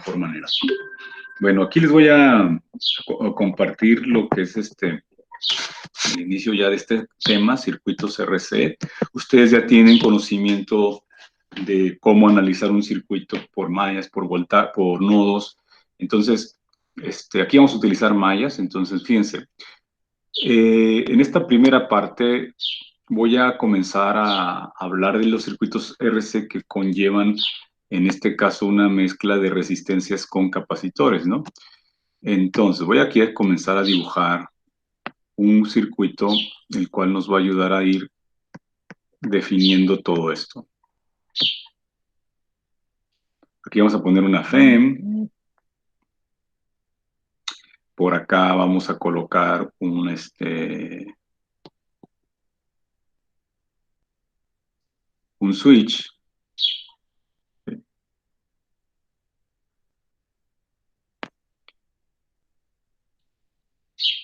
mejor manera. Bueno, aquí les voy a compartir lo que es el inicio ya de este tema, circuitos RC. Ustedes ya tienen conocimiento de cómo analizar un circuito por mallas, por nodos. Entonces, aquí vamos a utilizar mallas. Entonces, fíjense, en esta primera parte voy a comenzar a hablar de los circuitos RC que conllevan, en este caso, una mezcla de resistencias con capacitores, ¿no? Entonces, voy aquí a comenzar a dibujar un circuito, el cual nos va a ayudar a ir definiendo todo esto. Aquí vamos a poner una FEM. Por acá vamos a colocar un switch.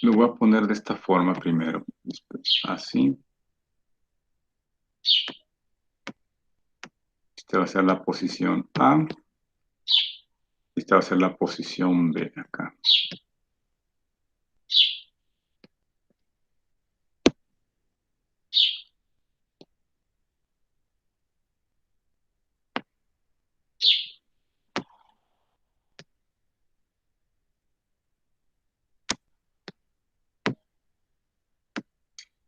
Lo voy a poner de esta forma primero. Así. Esta va a ser la posición A. Esta va a ser la posición B acá.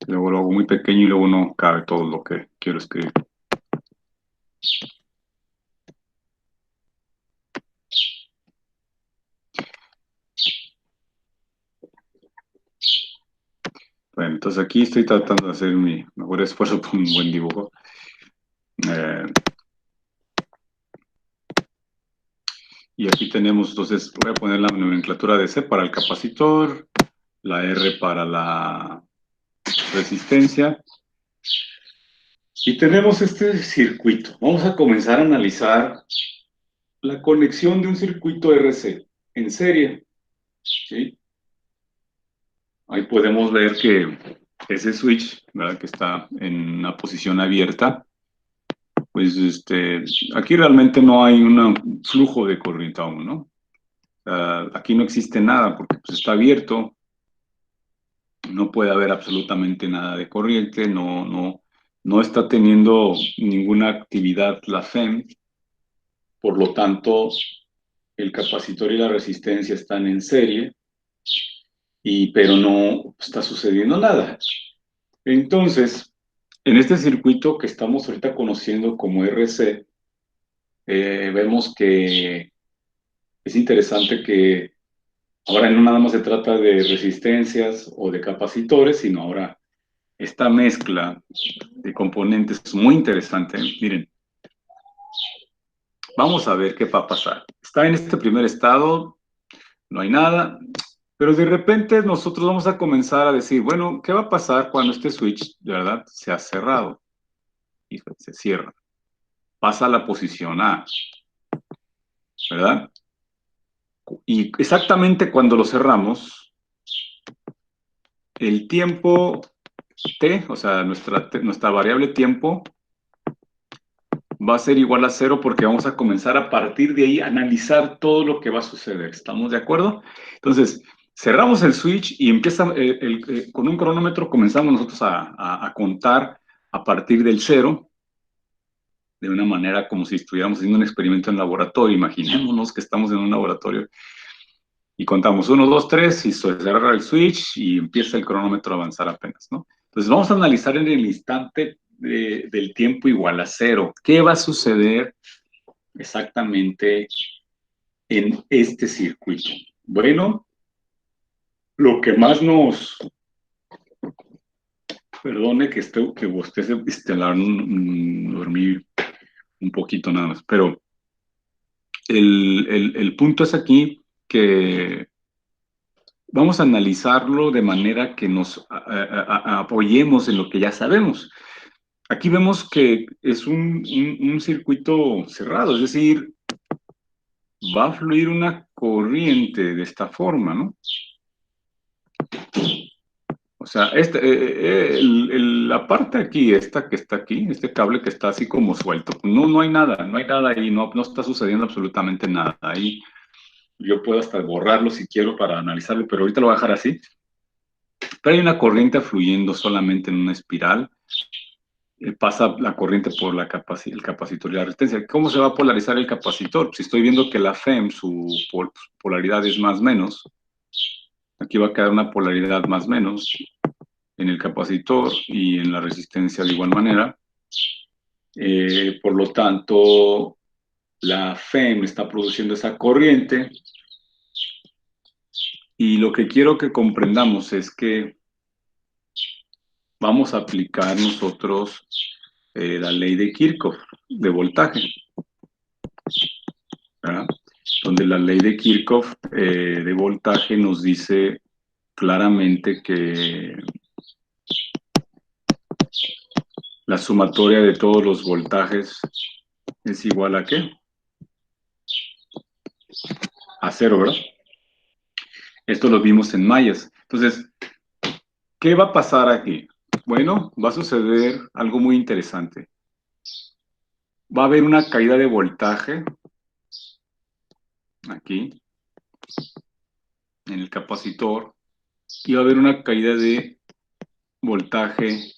Luego lo hago muy pequeño y luego no cabe todo lo que quiero escribir. Bueno, entonces aquí estoy tratando de hacer mi mejor esfuerzo por un buen dibujo. Y aquí tenemos, entonces, voy a poner la nomenclatura de C para el capacitor, la R para la resistencia. Y tenemos este circuito. Vamos a comenzar a analizar la conexión de un circuito RC en serie. ¿Sí? Ahí podemos ver que ese switch, ¿verdad?, que está en una posición abierta, pues aquí realmente no hay un flujo de corriente aún, ¿no? Aquí no existe nada porque pues, está abierto, no puede haber absolutamente nada de corriente, no está teniendo ninguna actividad la FEM, por lo tanto, el capacitor y la resistencia están en serie, pero no está sucediendo nada. Entonces, en este circuito que estamos ahorita conociendo como RC, vemos que es interesante que ahora no nada más se trata de resistencias o de capacitores, sino ahora esta mezcla de componentes es muy interesante. Miren, vamos a ver qué va a pasar. Está en este primer estado, no hay nada, pero de repente nosotros vamos a comenzar a decir, bueno, ¿qué va a pasar cuando este switch, de verdad, se ha cerrado? Y se cierra. Pasa a la posición A, ¿verdad? Y exactamente cuando lo cerramos, el tiempo t, o sea, nuestra variable tiempo, va a ser igual a 0 porque vamos a comenzar a partir de ahí a analizar todo lo que va a suceder. ¿Estamos de acuerdo? Entonces, cerramos el switch y empieza con un cronómetro comenzamos nosotros a contar a partir del 0, de una manera como si estuviéramos haciendo un experimento en laboratorio. Imaginémonos que estamos en un laboratorio y contamos 1, 2, 3 y se cierra el switch y empieza el cronómetro a avanzar apenas, ¿no? Entonces vamos a analizar en el instante del tiempo igual a 0. ¿Qué va a suceder exactamente en este circuito? Bueno, lo que más nos... Perdone que usted se dormí un poquito nada más, pero el punto es aquí que vamos a analizarlo de manera que nos apoyemos en lo que ya sabemos. Aquí vemos que es un circuito cerrado, es decir, va a fluir una corriente de esta forma, ¿no? O sea, la parte aquí, esta que está aquí, este cable que está así como suelto, no hay nada ahí, no está sucediendo absolutamente nada ahí. Yo puedo hasta borrarlo si quiero para analizarlo, pero ahorita lo voy a dejar así. Pero hay una corriente fluyendo solamente en una espiral. Pasa la corriente por el capacitor y la resistencia. ¿Cómo se va a polarizar el capacitor? Si estoy viendo que la FEM, su polaridad es más menos, aquí va a quedar una polaridad más menos en el capacitor y en la resistencia de igual manera. Por lo tanto, la FEM está produciendo esa corriente y lo que quiero que comprendamos es que vamos a aplicar nosotros la ley de Kirchhoff de voltaje, ¿verdad? Donde la ley de Kirchhoff de voltaje nos dice claramente que la sumatoria de todos los voltajes es igual a ¿qué? A cero, ¿verdad? Esto lo vimos en mayas. Entonces, ¿qué va a pasar aquí? Bueno, va a suceder algo muy interesante. Va a haber una caída de voltaje aquí en el capacitor y va a haber una caída de voltaje,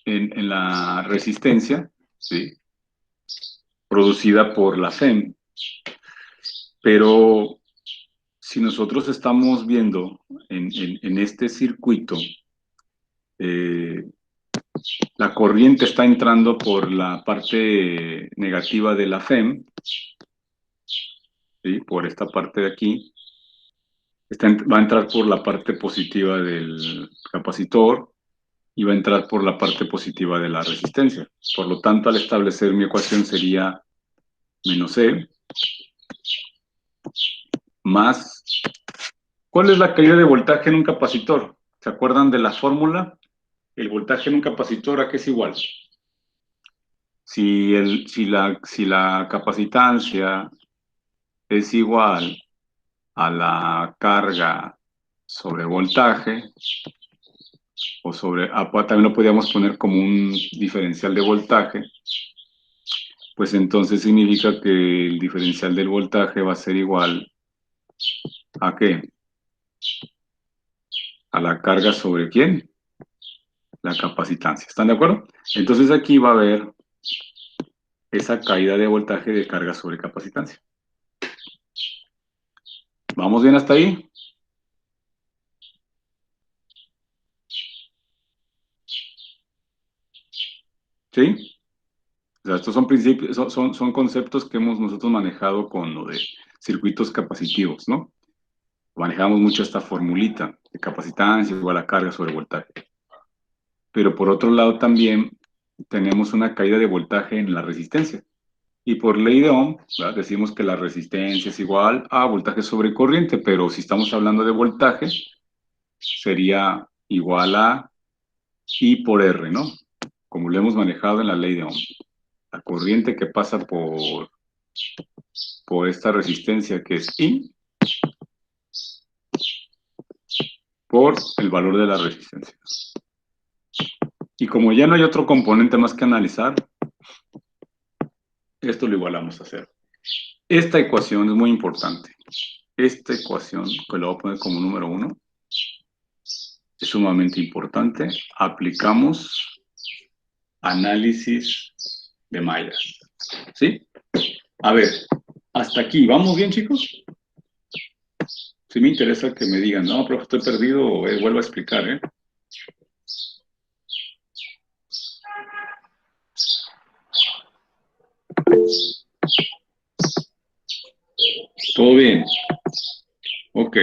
en la resistencia, ¿sí? Producida por la FEM. Pero si nosotros estamos viendo en este circuito, la corriente está entrando por la parte negativa de la FEM, ¿sí? Por esta parte de aquí, va a entrar por la parte positiva del capacitor y va a entrar por la parte positiva de la resistencia. Por lo tanto, al establecer mi ecuación sería menos E más... ¿Cuál es la caída de voltaje en un capacitor? ¿Se acuerdan de la fórmula? El voltaje en un capacitor, ¿a qué es igual? Si la capacitancia es igual a la carga sobre voltaje, o sobre, también lo podríamos poner como un diferencial de voltaje, pues entonces significa que el diferencial del voltaje va a ser igual ¿a qué? A la carga sobre ¿quién? La capacitancia. ¿Están de acuerdo? Entonces aquí va a haber esa caída de voltaje de carga sobre capacitancia. ¿Vamos bien hasta ahí? ¿Sí? O sea, estos son principios, son conceptos que hemos nosotros manejado con lo de circuitos capacitivos, ¿no? Manejamos mucho esta formulita de capacitancia igual a carga sobre voltaje. Pero por otro lado también tenemos una caída de voltaje en la resistencia. Y por ley de Ohm, ¿verdad? Decimos que la resistencia es igual a voltaje sobre corriente, pero si estamos hablando de voltaje, sería igual a I por R, ¿no? Como lo hemos manejado en la ley de Ohm. La corriente que pasa por esta resistencia que es I por el valor de la resistencia. Y como ya no hay otro componente más que analizar, esto lo igualamos a cero. Esta ecuación es muy importante. Esta ecuación, que lo voy a poner como número 1, es sumamente importante. Aplicamos análisis de mallas. ¿Sí? A ver, hasta aquí. ¿Vamos bien, chicos? Sí me interesa que me digan, no, profe, estoy perdido, o vuelvo a explicar, ¿eh? ¿Todo bien? Ok.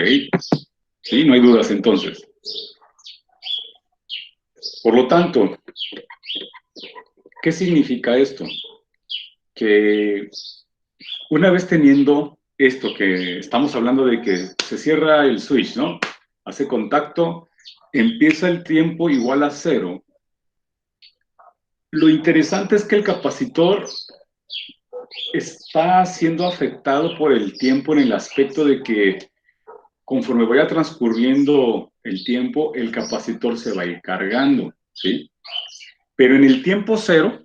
Sí, no hay dudas entonces. Por lo tanto, ¿qué significa esto? Que una vez teniendo esto que estamos hablando de que se cierra el switch, ¿no? Hace contacto, empieza el tiempo igual a cero. Lo interesante es que el capacitor está siendo afectado por el tiempo en el aspecto de que conforme vaya transcurriendo el tiempo, el capacitor se va a ir cargando, ¿sí? Pero en el tiempo cero,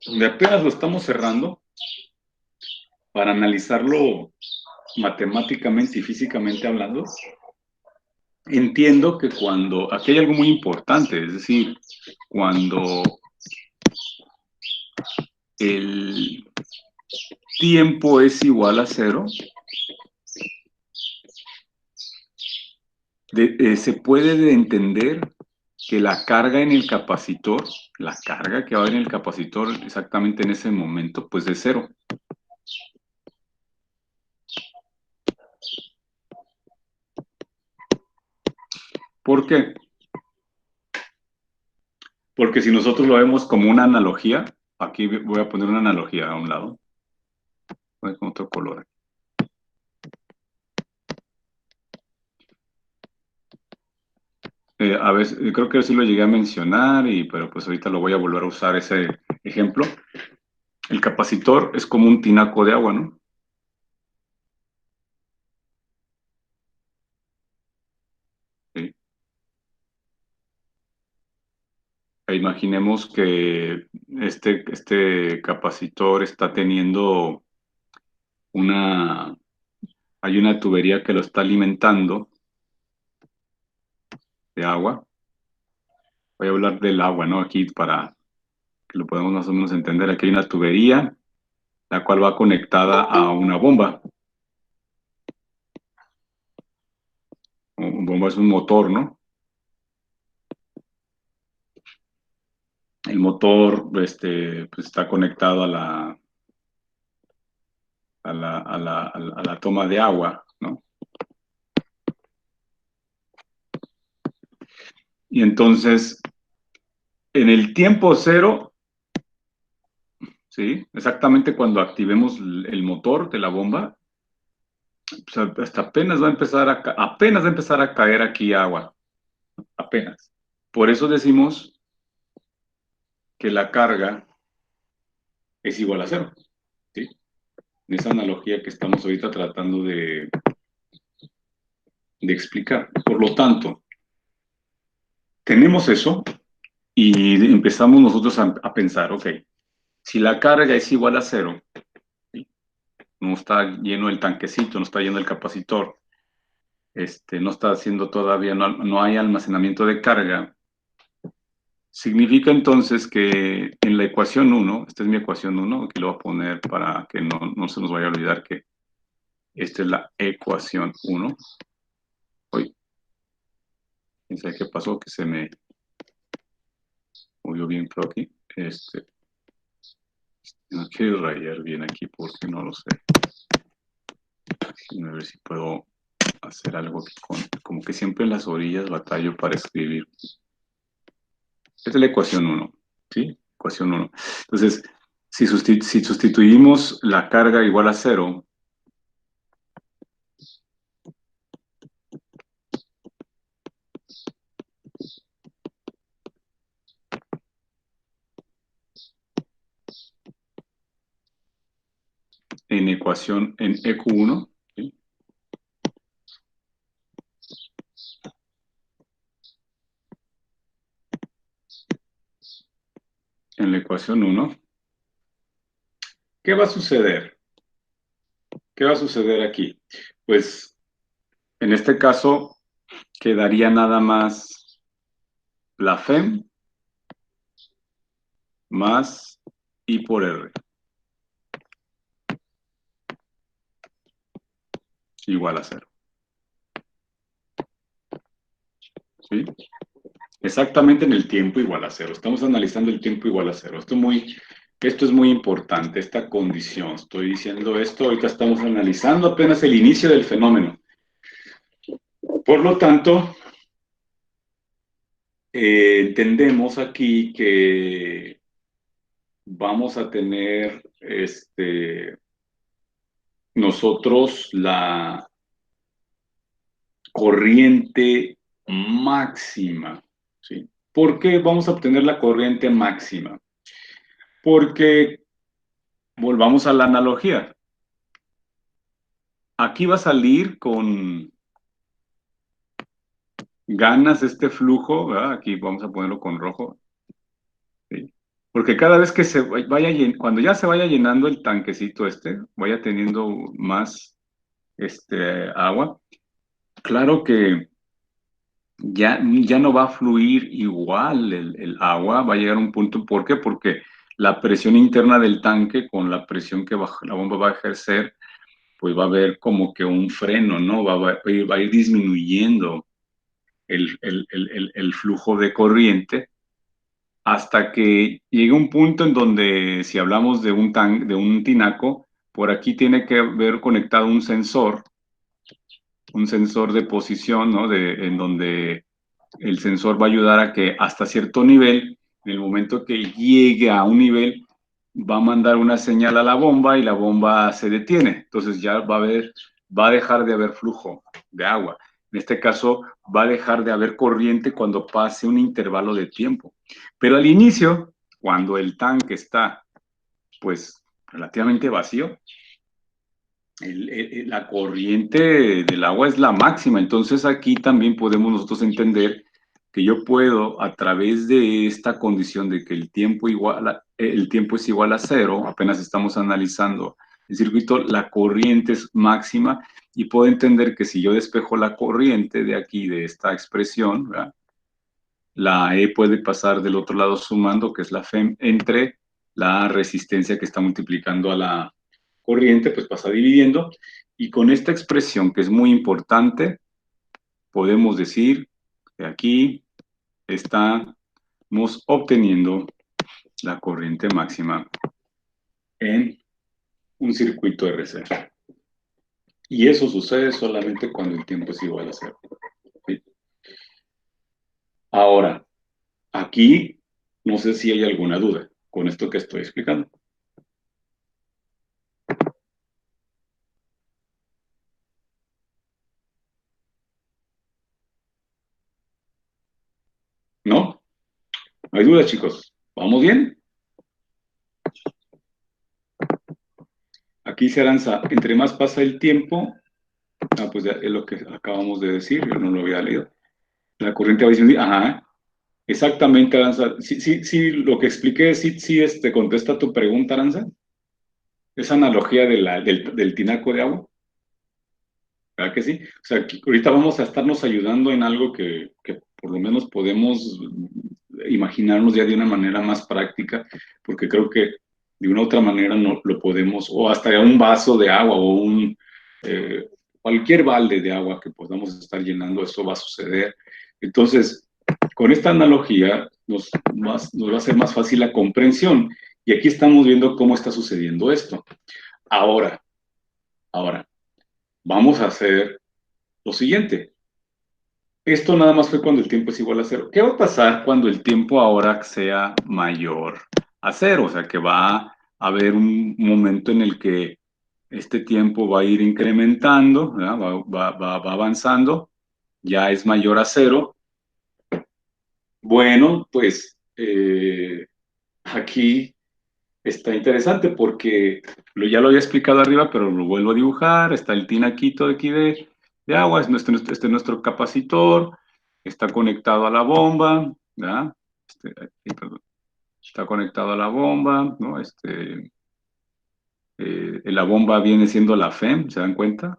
donde apenas lo estamos cerrando, para analizarlo matemáticamente y físicamente hablando, entiendo que cuando, aquí hay algo muy importante, es decir, cuando el tiempo es igual a cero, se puede entender que la carga en el capacitor, la carga que va a haber en el capacitor exactamente en ese momento, pues es cero. ¿Por qué? Porque si nosotros lo vemos como una analogía, aquí voy a poner una analogía a un lado, voy con otro color. A veces, creo que sí lo llegué a mencionar, pero pues ahorita lo voy a volver a usar ese ejemplo. El capacitor es como un tinaco de agua, ¿no? Sí. E imaginemos que este capacitor está teniendo una, hay una tubería que lo está alimentando de agua. Voy a hablar del agua, ¿no? Aquí para que lo podamos más o menos entender. Aquí hay una tubería, la cual va conectada a una bomba. Un bomba es un motor, ¿no? El motor, pues está conectado a la toma de agua, ¿no? Y entonces, en el tiempo cero, ¿sí? Exactamente cuando activemos el motor de la bomba, pues hasta apenas va a empezar a caer aquí agua, apenas. Por eso decimos que la carga es igual a cero, ¿sí? En esa analogía que estamos ahorita tratando de explicar. Por lo tanto, tenemos eso y empezamos nosotros a pensar, ok, si la carga es igual a cero, ¿sí? No está lleno el tanquecito, no está lleno el capacitor, no está haciendo todavía, no hay almacenamiento de carga, significa entonces que en la ecuación uno, esta es mi ecuación uno, aquí lo voy a poner para que no se nos vaya a olvidar que esta es la ecuación uno. Hoy, quién sabe qué pasó, que se me movió bien por aquí. Tengo que rayar bien aquí porque no lo sé. A ver si puedo hacer algo que como que siempre en las orillas batallo para escribir. Esta es la ecuación uno, ¿sí? Ecuación uno. Entonces, si sustituimos la carga igual a cero, en EQ1, ¿sí? En la ecuación uno, ¿qué va a suceder? ¿Qué va a suceder aquí? Pues, en este caso, quedaría nada más la FEM más I por R, igual a cero, ¿sí? Exactamente en el tiempo igual a cero. Estamos analizando el tiempo igual a cero. Esto es muy importante, esta condición. Estoy diciendo esto, ahorita estamos analizando apenas el inicio del fenómeno. Por lo tanto, entendemos aquí que vamos a tener nosotros la corriente máxima, ¿sí? ¿Por qué vamos a obtener la corriente máxima? Porque volvamos a la analogía. Aquí va a salir con ganas este flujo, ¿verdad? Aquí vamos a ponerlo con rojo, ¿sí? Porque cada vez que cuando ya se vaya llenando el tanquecito vaya teniendo más agua, claro que ya no va a fluir igual el agua, va a llegar a un punto, ¿por qué? Porque la presión interna del tanque con la presión que la bomba va a ejercer, pues va a haber como que un freno, ¿no? Va a ir disminuyendo el flujo de corriente hasta que llegue un punto en donde, si hablamos de un tinaco, por aquí tiene que haber conectado un sensor de posición, ¿no? En donde el sensor va a ayudar a que hasta cierto nivel, en el momento que llegue a un nivel, va a mandar una señal a la bomba y la bomba se detiene. Entonces ya va a dejar de haber flujo de agua. En este caso, va a dejar de haber corriente cuando pase un intervalo de tiempo. Pero al inicio, cuando el tanque está, pues, relativamente vacío, la corriente del agua es la máxima. Entonces aquí también podemos nosotros entender que yo puedo, a través de esta condición de que el tiempo es igual a cero, apenas estamos analizando el circuito, la corriente es máxima y puedo entender que si yo despejo la corriente de aquí, de esta expresión, ¿verdad? La E puede pasar del otro lado sumando, que es la FEM, entre la resistencia que está multiplicando a la corriente, pues pasa dividiendo. Y con esta expresión, que es muy importante, podemos decir que aquí estamos obteniendo la corriente máxima en un circuito RC. Y eso sucede solamente cuando el tiempo es igual a cero. ¿Sí? Ahora, aquí no sé si hay alguna duda con esto que estoy explicando. ¿No? No hay duda, chicos. ¿Vamos bien? Aquí se lanza, entre más pasa el tiempo, pues ya es lo que acabamos de decir, yo no lo había leído. La corriente va disminuyendo, ajá, exactamente, Aranza. Sí, sí, sí, lo que expliqué, sí, sí, contesta tu pregunta, Aranza. Esa analogía del tinaco de agua, ¿verdad que sí? O sea, ahorita vamos a estarnos ayudando en algo que por lo menos podemos imaginarnos ya de una manera más práctica, porque creo que de una u otra manera no lo podemos, o hasta un vaso de agua o cualquier balde de agua que podamos estar llenando, eso va a suceder. Entonces, con esta analogía nos va a ser más fácil la comprensión. Y aquí estamos viendo cómo está sucediendo esto. Ahora, ahora, vamos a hacer lo siguiente. Esto nada más fue cuando el tiempo es igual a cero. ¿Qué va a pasar cuando el tiempo ahora sea mayor a cero? O sea, que va a haber un momento en el que este tiempo va a ir incrementando, ¿verdad? Va avanzando, ya es mayor a cero. Bueno, pues aquí está interesante porque ya lo había explicado arriba, pero lo vuelvo a dibujar. Está el tinaquito de aquí de agua, este es nuestro capacitor, está conectado a la bomba, ¿verdad? Perdón, está conectado a la bomba, ¿no? La bomba viene siendo la FEM, ¿se dan cuenta?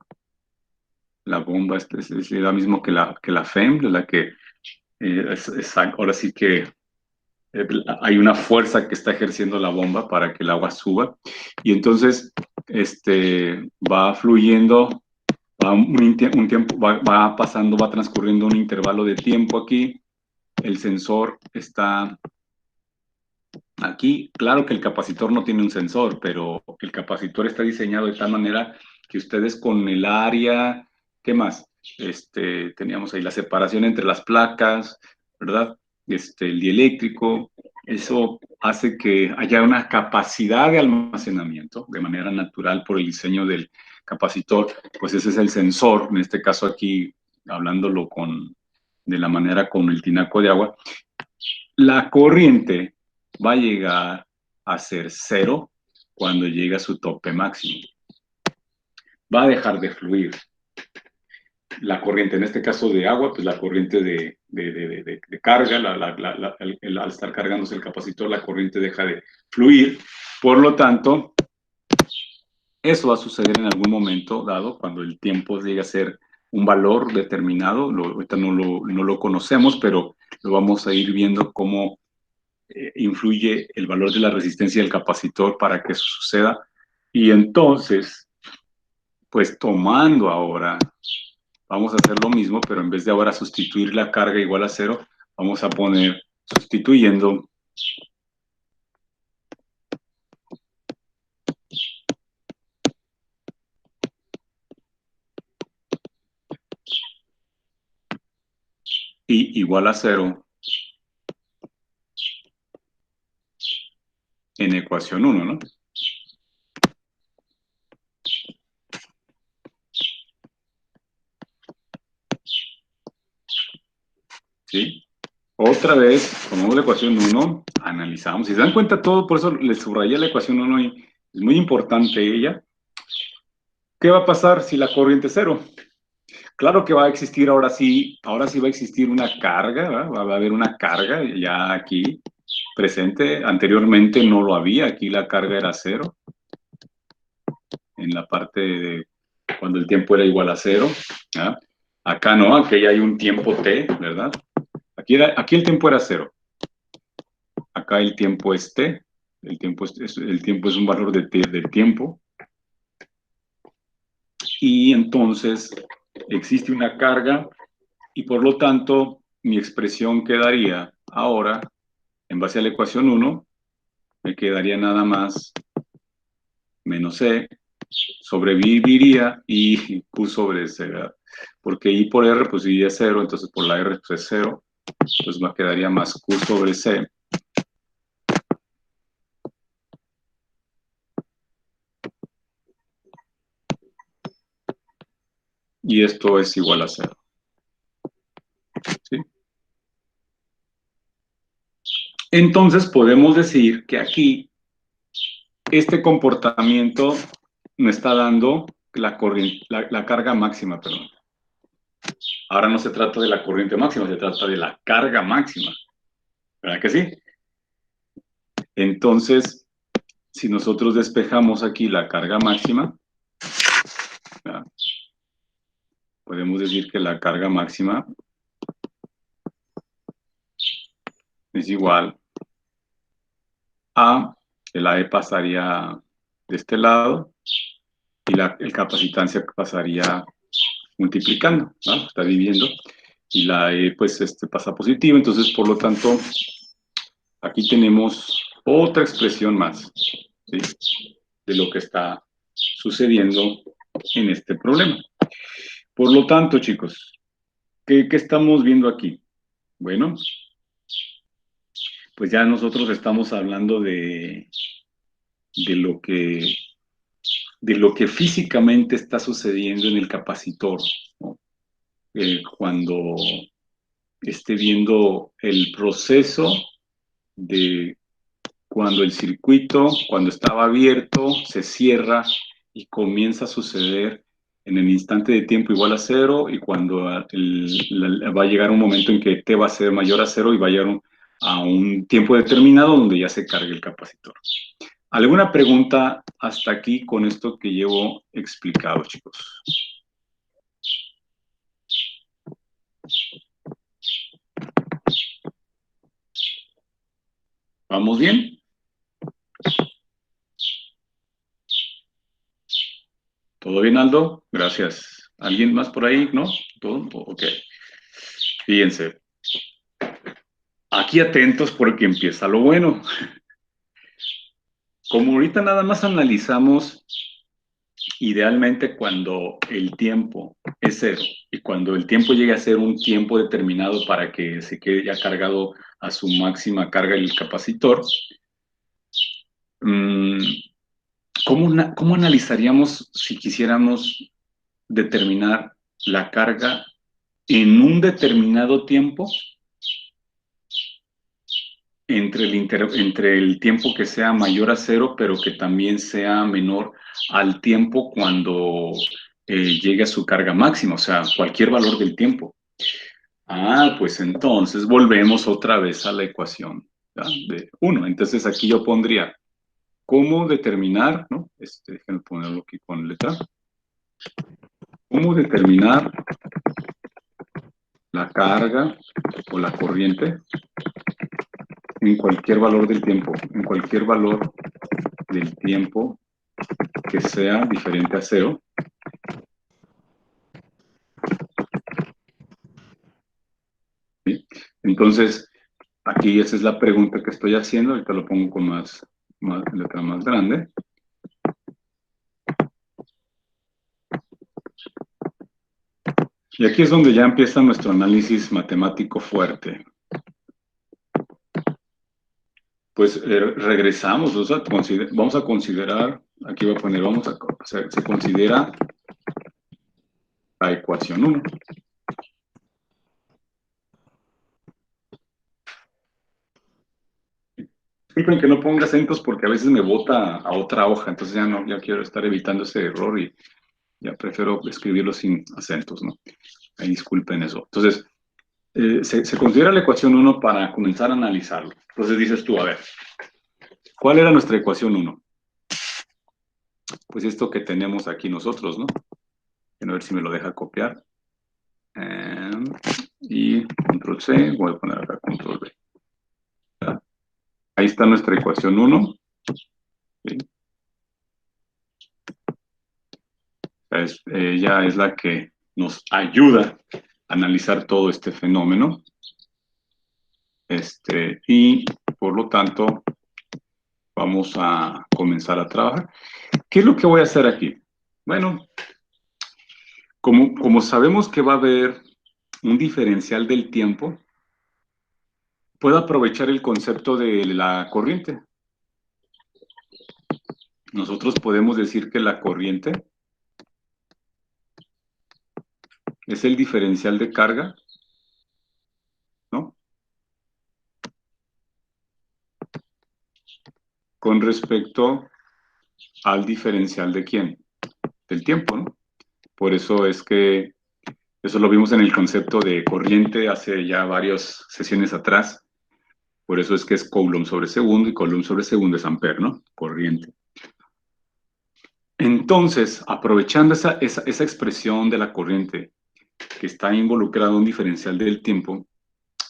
La bomba es la misma que la FEM, de la que ahora sí que hay una fuerza que está ejerciendo la bomba para que el agua suba y entonces va fluyendo, un tiempo, va pasando, va transcurriendo un intervalo de tiempo aquí, el sensor está aquí, claro que el capacitor no tiene un sensor, pero el capacitor está diseñado de tal manera que ustedes con el área, ¿qué más? Teníamos ahí la separación entre las placas, ¿verdad? El dieléctrico, eso hace que haya una capacidad de almacenamiento de manera natural por el diseño del capacitor, pues ese es el sensor, en este caso aquí, hablándolo de la manera con el tinaco de agua, la corriente va a llegar a ser cero cuando llega a su tope máximo. Va a dejar de fluir. la corriente, en este caso de agua, pues la corriente de carga, al estar cargándose el capacitor, la corriente deja de fluir. Por lo tanto, eso va a suceder en algún momento dado, cuando el tiempo llegue a ser un valor determinado. Ahorita no lo conocemos, pero lo vamos a ir viendo cómo influye el valor de la resistencia del capacitor para que eso suceda. Y entonces, pues tomando ahora, vamos a hacer lo mismo, pero en vez de ahora sustituir la carga igual a 0, vamos a poner sustituyendo I igual a 0 en ecuación 1, ¿no? ¿Sí? Otra vez, tomamos la ecuación 1, analizamos. Si se dan cuenta todo, por eso les subrayé la ecuación 1 y es muy importante ella. ¿Qué va a pasar si la corriente es 0? Claro que va a existir ahora sí va a existir una carga, ¿verdad? Va a haber una carga ya aquí presente. Anteriormente no lo había, aquí la carga era 0. En la parte de cuando el tiempo era igual a 0. ¿Ya? Acá no, aquí hay un tiempo t, ¿verdad? Aquí el tiempo era 0. Acá el tiempo es t. El tiempo es un valor de t del tiempo. Y entonces existe una carga y por lo tanto mi expresión quedaría ahora, en base a la ecuación 1, me quedaría nada más menos e, sobreviviría y q sobre c, ¿verdad? Porque I por R pues I es 0, entonces por la R pues es 0, entonces me quedaría más Q sobre C. Y esto es igual a 0. ¿Sí? Entonces podemos decir que aquí este comportamiento me está dando la carga máxima, perdón. Ahora no se trata de la corriente máxima, se trata de la carga máxima. ¿Verdad que sí? Entonces, si nosotros despejamos aquí la carga máxima, ¿verdad? Podemos decir que la carga máxima es igual a, la E pasaría de este lado y el capacitancia pasaría multiplicando, ¿no? Está dividiendo, y la E pues pasa positivo, entonces por lo tanto aquí tenemos otra expresión más, ¿sí? De lo que está sucediendo en este problema. Por lo tanto, chicos, ¿qué estamos viendo aquí? Bueno, pues ya nosotros estamos hablando de lo que físicamente está sucediendo en el capacitor, ¿no? Cuando esté viendo el proceso de cuando el circuito, cuando estaba abierto, se cierra y comienza a suceder en el instante de tiempo igual a 0, y cuando va a llegar un momento en que t va a ser mayor a 0 y va a llegar a un tiempo determinado donde ya se cargue el capacitor. ¿Alguna pregunta hasta aquí con esto que llevo explicado, chicos? ¿Vamos bien? ¿Todo bien, Aldo? Gracias. ¿Alguien más por ahí? ¿No? ¿Todo? Ok. Fíjense. Aquí atentos porque empieza lo bueno. Como ahorita nada más analizamos idealmente cuando el tiempo es 0 y cuando el tiempo llegue a ser un tiempo determinado para que se quede ya cargado a su máxima carga el capacitor, ¿cómo analizaríamos si quisiéramos determinar la carga en un determinado tiempo entre el tiempo que sea mayor a 0, pero que también sea menor al tiempo cuando llegue a su carga máxima, o sea, cualquier valor del tiempo. Ah, pues entonces volvemos otra vez a la ecuación, ¿ya? De 1. Entonces aquí yo pondría cómo determinar, ¿no? Déjenme ponerlo aquí con letra. ¿Cómo determinar la carga o la corriente en cualquier valor del tiempo? En cualquier valor del tiempo que sea diferente a 0. ¿Sí? Entonces, aquí esa es la pregunta que estoy haciendo. Ahorita lo pongo con letra más grande. Y aquí es donde ya empieza nuestro análisis matemático fuerte. Pues regresamos, o sea, vamos a considerar, aquí voy a poner, se considera la ecuación 1. Disculpen que no ponga acentos porque a veces me bota a otra hoja, entonces ya quiero estar evitando ese error y ya prefiero escribirlo sin acentos, ¿no? Ahí disculpen eso. Entonces, se considera la ecuación 1 para comenzar a analizarlo. Entonces dices tú, a ver, ¿cuál era nuestra ecuación 1? Pues esto que tenemos aquí nosotros, ¿no? A ver si me lo deja copiar. Y control C, voy a poner acá control V. Ahí está nuestra ecuación 1. ¿Sí? Ella es la que nos ayuda a analizar todo este fenómeno. Y por lo tanto, vamos a comenzar a trabajar. ¿Qué es lo que voy a hacer aquí? Bueno, como sabemos que va a haber un diferencial del tiempo, puedo aprovechar el concepto de la corriente. Nosotros podemos decir que la corriente es el diferencial de carga, ¿no? Con respecto al diferencial de ¿quién? Del tiempo, ¿no? Por eso es que, eso lo vimos en el concepto de corriente hace ya varias sesiones atrás. Por eso es que es Coulomb sobre segundo y Coulomb sobre segundo es ampere, ¿no? Corriente. Entonces, aprovechando esa expresión de la corriente que está involucrada en un diferencial del tiempo,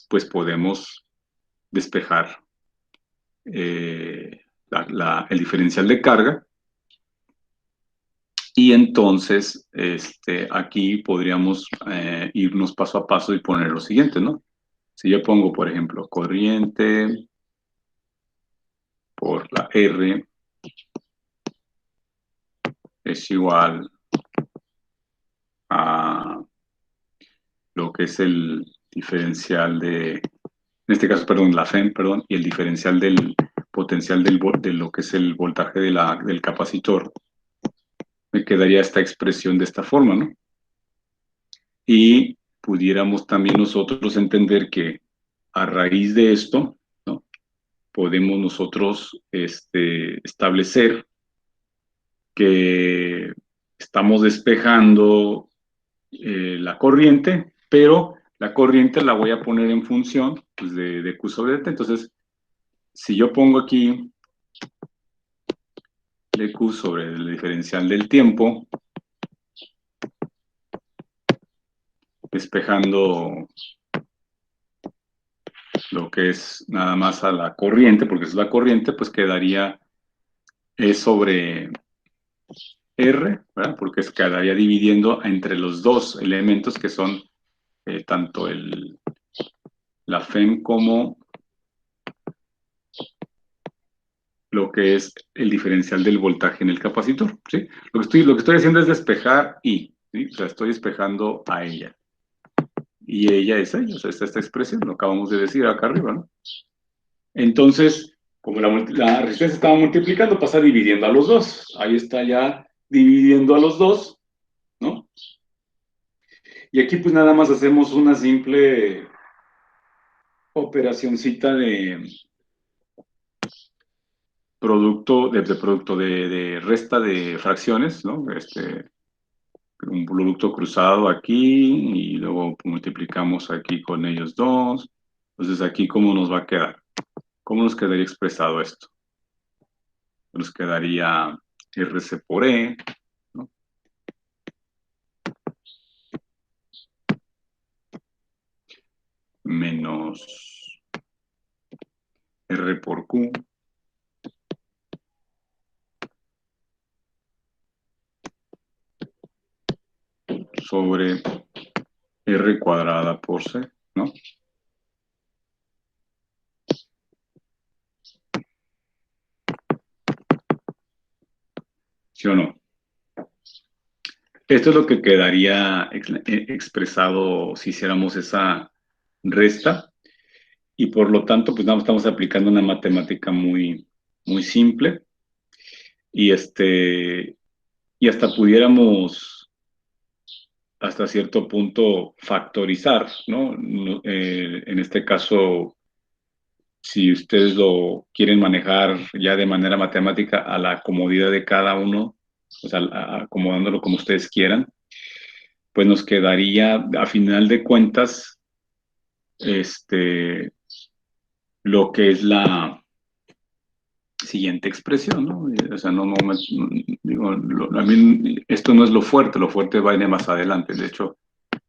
pues podemos despejar el diferencial de carga. Y entonces, aquí podríamos irnos paso a paso y poner lo siguiente, ¿no? Si yo pongo, por ejemplo, corriente por la R es igual a lo que es el diferencial en este caso, perdón, la FEM, perdón, y el diferencial del potencial de lo que es el voltaje del capacitor, me quedaría esta expresión de esta forma, ¿no? Y pudiéramos también nosotros entender que a raíz de esto, ¿no? Podemos nosotros establecer que estamos despejando la corriente, pero la corriente la voy a poner en función pues, de Q sobre T. Entonces, si yo pongo aquí dq sobre el diferencial del tiempo, despejando lo que es nada más a la corriente, porque es la corriente, pues quedaría E sobre R, ¿verdad? Porque quedaría dividiendo entre los dos elementos que son tanto la FEM como lo que es el diferencial del voltaje en el capacitor, ¿sí? Lo que estoy haciendo es despejar I, ¿sí? O sea, estoy despejando a ella. Y ella es ella, o sea, esta expresión, lo acabamos de decir acá arriba, ¿no? Entonces, como la resistencia estaba multiplicando, pasa dividiendo a los dos. Ahí está ya dividiendo a los dos, ¿no? Y aquí pues nada más hacemos una simple operacioncita de producto, de resta de fracciones, ¿no? un producto cruzado aquí y luego multiplicamos aquí con ellos dos. Entonces aquí, ¿cómo nos va a quedar? ¿Cómo nos quedaría expresado esto? Nos quedaría RC por E, ¿no? Menos R por Q sobre R cuadrada por C, ¿no? ¿Sí o no? Esto es lo que quedaría expresado si hiciéramos esa resta y por lo tanto, pues nada, estamos aplicando una matemática muy simple y y hasta pudiéramos hasta cierto punto factorizar, ¿no? En este caso, si ustedes lo quieren manejar ya de manera matemática a la comodidad de cada uno, o sea, acomodándolo como ustedes quieran, pues nos quedaría, a final de cuentas, lo que es la siguiente expresión, ¿no? O sea, digo, a mí esto no es lo fuerte va a ir más adelante. De hecho,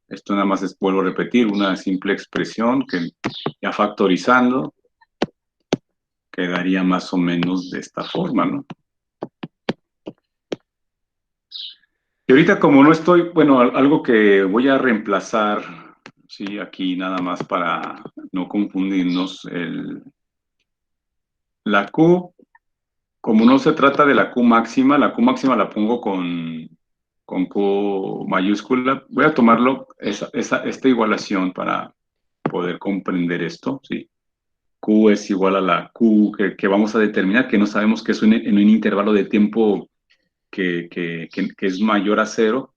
esto nada más es, vuelvo a repetir, una simple expresión que ya factorizando quedaría más o menos de esta forma, ¿no? Y ahorita como no estoy, bueno, algo que voy a reemplazar, sí, aquí nada más para no confundirnos, la Q, como no se trata de la Q máxima la pongo con Q mayúscula. Voy a tomarlo, esta igualación para poder comprender esto, ¿sí? Q es igual a la Q que vamos a determinar, que no sabemos que es en un intervalo de tiempo que es mayor a cero,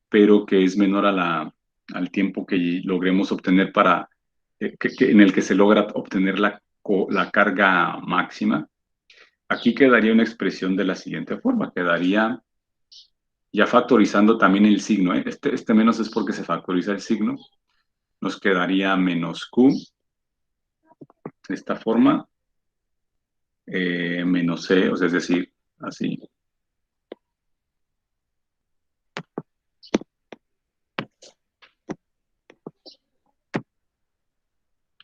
pero que es menor al tiempo que logremos obtener en el que se logra obtener la carga máxima. Aquí quedaría una expresión de la siguiente forma, quedaría ya factorizando también el signo, ¿eh? Este menos es porque se factoriza el signo, nos quedaría menos Q, de esta forma, menos C, o sea, es decir, así,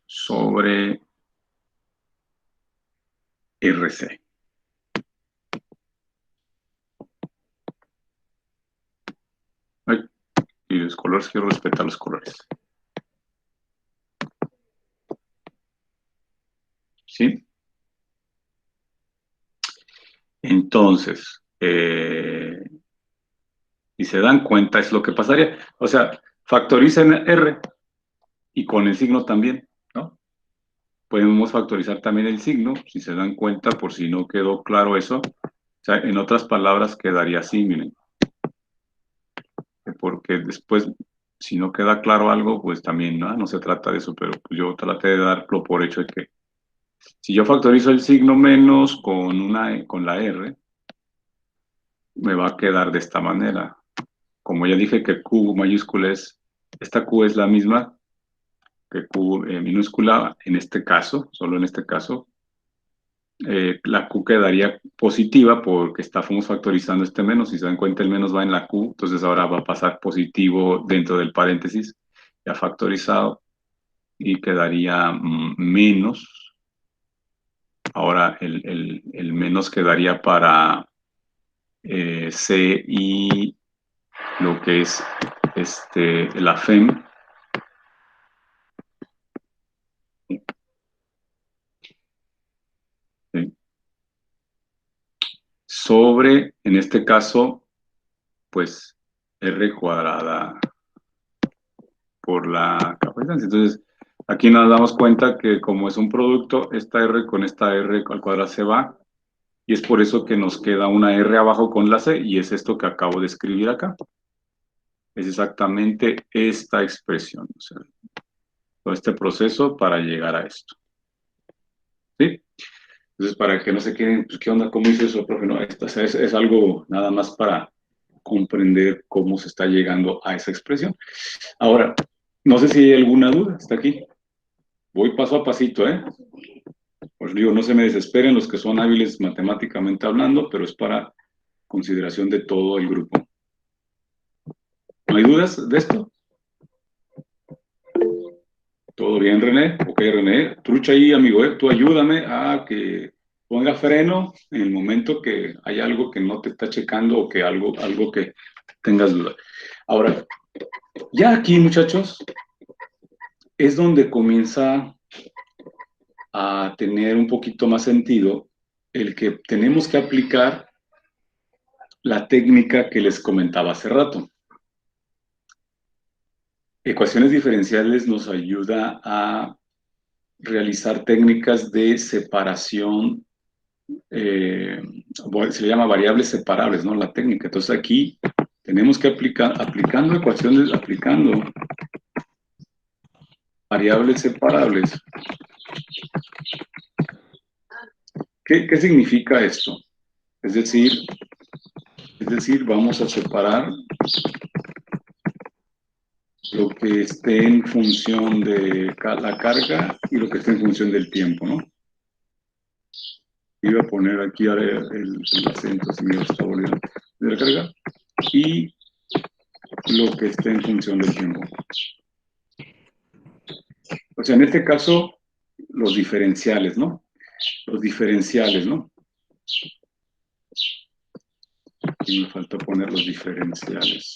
sobre RC. Ay, y los colores, quiero respetar los colores. ¿Sí? Entonces, si se dan cuenta, es lo que pasaría. O sea, factoricen R y con el signo también, ¿no? Podemos factorizar también el signo, si se dan cuenta, por si no quedó claro eso. O sea, en otras palabras, quedaría así, miren. Porque después, si no queda claro algo, pues también no se trata de eso, pero pues yo traté de darlo por hecho de que si yo factorizo el signo menos con la R, me va a quedar de esta manera. Como ya dije que Q mayúscula esta Q es la misma que Q minúscula en este caso, solo en este caso, la Q quedaría positiva porque estamos factorizando este menos. Si se dan cuenta, el menos va en la Q, entonces ahora va a pasar positivo dentro del paréntesis, ya factorizado, y quedaría menos. Ahora el menos quedaría para C y lo que es la FEM. ¿Sí? Sobre, en este caso, pues R cuadrada por la capacidad. Entonces, aquí nos damos cuenta que como es un producto, esta R con esta R al cuadrado se va, y es por eso que nos queda una R abajo con la C, y es esto que acabo de escribir acá. Es exactamente esta expresión, o sea, todo este proceso para llegar a esto. ¿Sí? Entonces, para que no se queden, pues, ¿qué onda? ¿Cómo hice eso, profe? No, esto es algo nada más para comprender cómo se está llegando a esa expresión. Ahora, no sé si hay alguna duda hasta aquí. Voy paso a pasito, ¿eh? Pues digo, no se me desesperen los que son hábiles matemáticamente hablando, pero es para consideración de todo el grupo. ¿No hay dudas de esto? ¿Todo bien, René? Ok, René. Trucha ahí, amigo, ¿eh? Tú ayúdame a que ponga freno en el momento que hay algo que no te está checando o que algo que tengas duda. Ahora, ya aquí, muchachos, es donde comienza a tener un poquito más sentido el que tenemos que aplicar la técnica que les comentaba hace rato. Ecuaciones diferenciales nos ayuda a realizar técnicas de separación, se le llama variables separables, ¿no? La técnica. Entonces aquí tenemos que aplicando ecuaciones, aplicando variables separables. ¿Qué significa esto? Es decir, vamos a separar lo que esté en función de la carga y lo que esté en función del tiempo, ¿no? Iba a poner aquí el acento, si me está volviendo de la carga, y lo que esté en función del tiempo. O sea, en este caso, los diferenciales, ¿no? Los diferenciales, ¿no? Aquí me falta poner los diferenciales.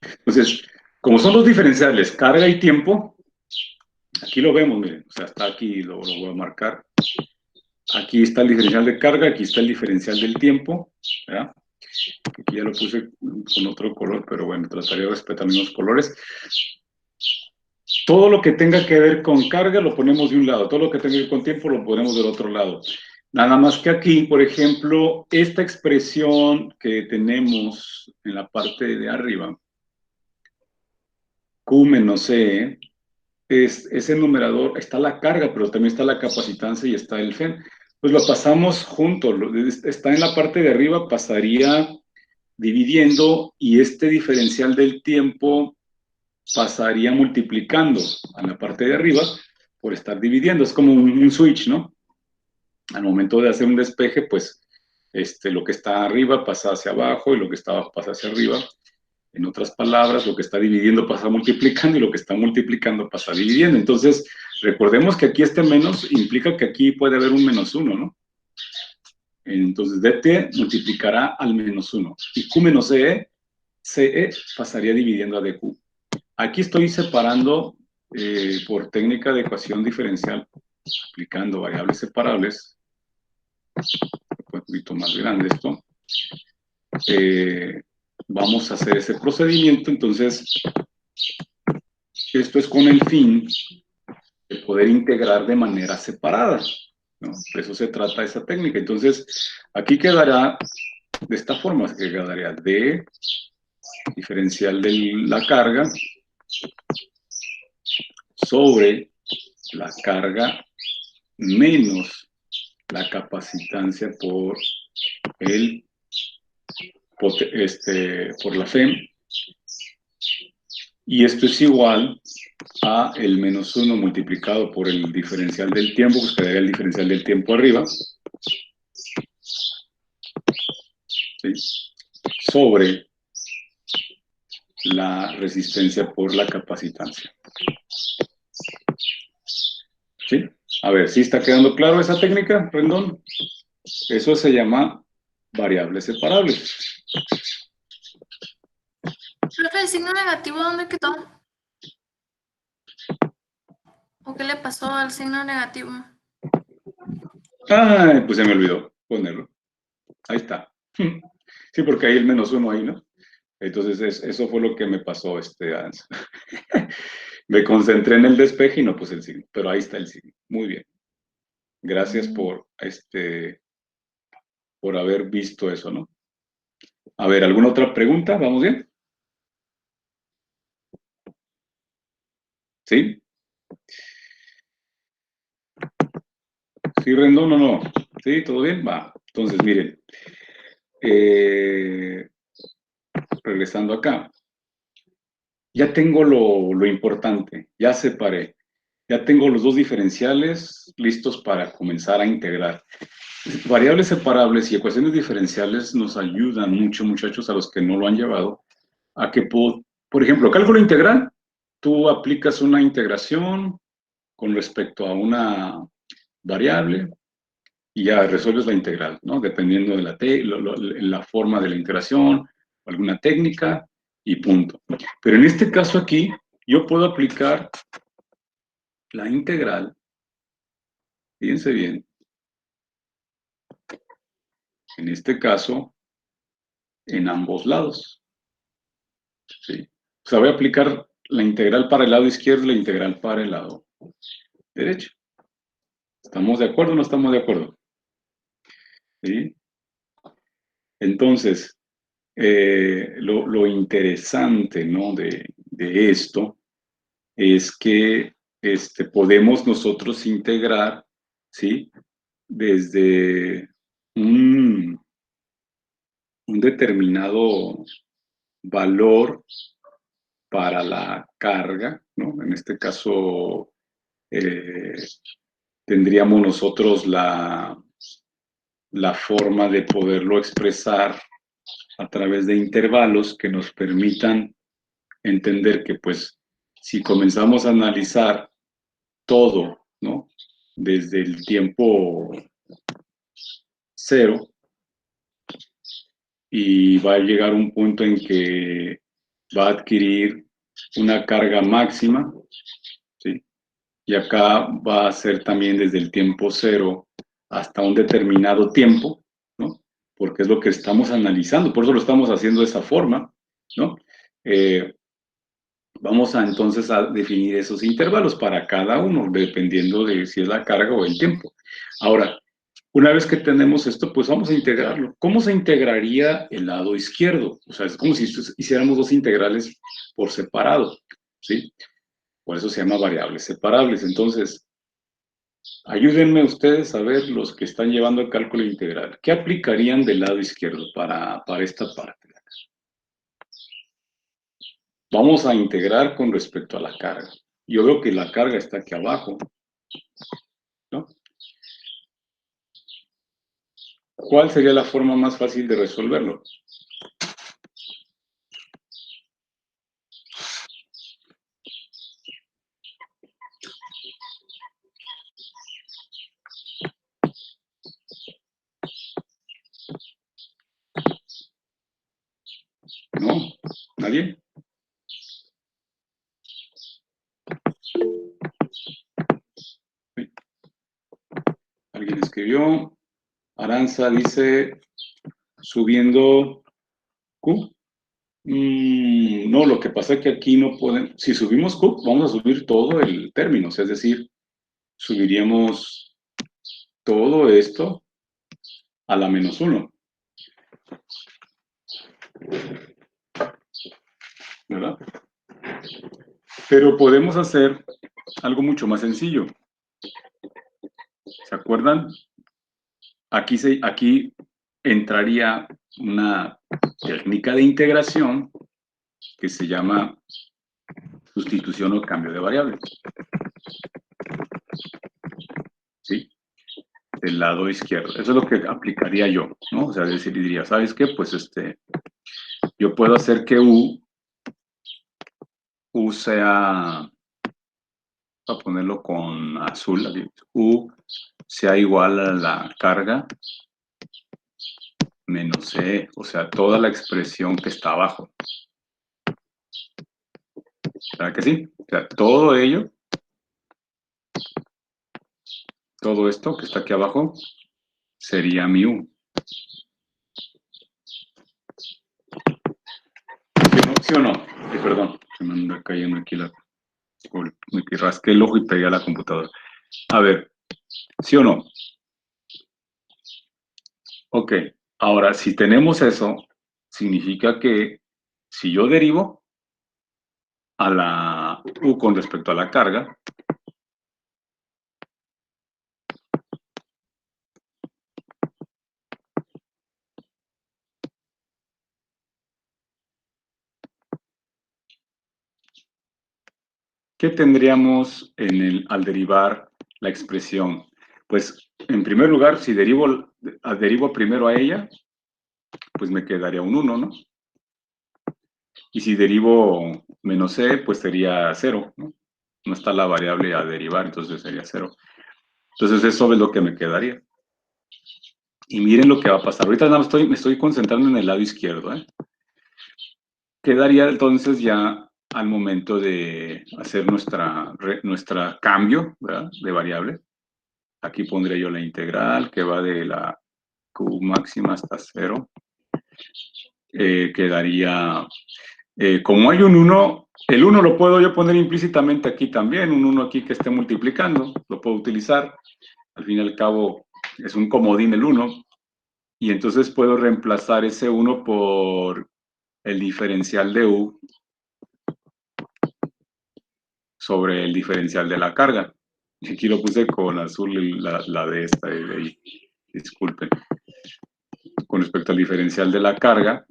Entonces, como son los diferenciales, carga y tiempo, aquí lo vemos, miren, o sea, está aquí, lo voy a marcar. Aquí está el diferencial de carga, aquí está el diferencial del tiempo, ¿verdad? Aquí ya lo puse con otro color, pero bueno, trataré de respetar los mismos colores. Todo lo que tenga que ver con carga lo ponemos de un lado, todo lo que tenga que ver con tiempo lo ponemos del otro lado. Nada más que aquí, por ejemplo, esta expresión que tenemos en la parte de arriba, Q menos E, es el numerador, está la carga, pero también está la capacitancia y está el FEM. Pues lo pasamos juntos, está en la parte de arriba, pasaría dividiendo y este diferencial del tiempo pasaría multiplicando a la parte de arriba por estar dividiendo. Es como un switch, ¿no? Al momento de hacer un despeje, pues lo que está arriba pasa hacia abajo y lo que está abajo pasa hacia arriba. En otras palabras, lo que está dividiendo pasa multiplicando y lo que está multiplicando pasa dividiendo. Entonces, recordemos que aquí este menos implica que aquí puede haber un menos 1, ¿no? Entonces, dt multiplicará al menos 1. Y q menos CE pasaría dividiendo a dq. Aquí estoy separando por técnica de ecuación diferencial, aplicando variables separables. Un poquito más grande esto. Vamos a hacer ese procedimiento, entonces esto es con el fin de poder integrar de manera separada, ¿no? De eso se trata esa técnica. Entonces, aquí quedará de esta forma, que quedaría d diferencial de la carga sobre la carga menos la capacitancia por la FEM, y esto es igual a el menos 1 multiplicado por el diferencial del tiempo, pues quedaría el diferencial del tiempo arriba, ¿sí? Sobre la resistencia por la capacitancia. ¿Sí? A ver, ¿sí está quedando claro esa técnica, Rendón? Eso se llama variables separables. Profe, ¿el signo negativo dónde quedó? ¿O qué le pasó al signo negativo? Ay, pues se me olvidó ponerlo. Ahí está. Sí, porque hay el menos 1 ahí, ¿no? Entonces, eso fue lo que me pasó, Me concentré en el despeje y no puse el signo, pero ahí está el signo. Muy bien. Gracias por haber visto eso, ¿no? A ver, ¿alguna otra pregunta? ¿Vamos bien? ¿Sí? ¿Sí, Rendón o no? ¿Sí? ¿Todo bien? Va. Entonces, miren, regresando acá, ya tengo lo importante, ya separé, ya tengo los dos diferenciales listos para comenzar a integrar. Variables separables y ecuaciones diferenciales nos ayudan mucho, muchachos, a los que no lo han llevado, a que, por ejemplo, cálculo integral, tú aplicas una integración con respecto a una variable y ya resuelves la integral, ¿no? Dependiendo de la forma de la integración, alguna técnica y punto. Pero en este caso aquí, yo puedo aplicar la integral, fíjense bien, en este caso, en ambos lados, ¿sí? O sea, voy a aplicar la integral para el lado izquierdo y la integral para el lado derecho. ¿Estamos de acuerdo o no estamos de acuerdo? ¿Sí? Entonces, lo interesante, ¿no? de esto es que podemos nosotros integrar, ¿sí? Desde un determinado valor para la carga, ¿no? En este caso, tendríamos nosotros la forma de poderlo expresar a través de intervalos que nos permitan entender que, pues, si comenzamos a analizar todo, ¿no? Desde el tiempo cero, y va a llegar un punto en que va a adquirir una carga máxima, ¿sí? Y acá va a ser también desde el tiempo cero hasta un determinado tiempo, ¿no? Porque es lo que estamos analizando, por eso lo estamos haciendo de esa forma, ¿no? Vamos a entonces a definir esos intervalos para cada uno, dependiendo de si es la carga o el tiempo. Ahora, una vez que tenemos esto, pues vamos a integrarlo. ¿Cómo se integraría el lado izquierdo? O sea, es como si hiciéramos dos integrales por separado, ¿sí? Por eso se llama variables separables. Entonces, ayúdenme ustedes a ver los que están llevando el cálculo integral. ¿Qué aplicarían del lado izquierdo para esta parte? Vamos a integrar con respecto a la carga. Yo veo que la carga está aquí abajo, ¿no? ¿Cuál sería la forma más fácil de resolverlo? ¿No? ¿Nadie? ¿Alguien escribió? Aranza dice, subiendo Q. No, lo que pasa es que aquí no pueden, si subimos Q, vamos a subir todo el término, o sea, es decir, subiríamos todo esto a la menos 1, ¿verdad? Pero podemos hacer algo mucho más sencillo. ¿Se acuerdan? Aquí entraría una técnica de integración que se llama sustitución o cambio de variables. ¿Sí? Del lado izquierdo. Eso es lo que aplicaría yo, ¿no? O sea, diría, ¿sabes qué? Pues yo puedo hacer que U sea, a ponerlo con azul, U sea igual a la carga menos E, o sea, toda la expresión que está abajo. ¿Verdad que sí? O sea, todo ello, todo esto que está aquí abajo, sería mi U. ¿Sí o no? Perdón, se me anda cayendo aquí me rasqué el ojo y pegué a la computadora. A ver, ¿sí o no? Ok, ahora, si tenemos eso, significa que si yo derivo a la U con respecto a la carga, ¿qué tendríamos al derivar la expresión? Pues, en primer lugar, si derivo primero a ella, pues me quedaría un 1, ¿no? Y si derivo menos c, pues sería 0, ¿no? No está la variable a derivar, entonces sería 0. Entonces eso es lo que me quedaría. Y miren lo que va a pasar. Ahorita nada más me estoy concentrando en el lado izquierdo, ¿eh? Quedaría entonces ya al momento de hacer nuestra cambio, ¿verdad?, de variable. Aquí pondré yo la integral que va de la q máxima hasta 0. Quedaría, como hay un 1, el 1 lo puedo yo poner implícitamente aquí también, un 1 aquí que esté multiplicando, lo puedo utilizar. Al fin y al cabo es un comodín el 1. Y entonces puedo reemplazar ese 1 por el diferencial de u sobre el diferencial de la carga. Y aquí lo puse con azul la de esta, de ahí. Disculpen. Con respecto al diferencial de la carga.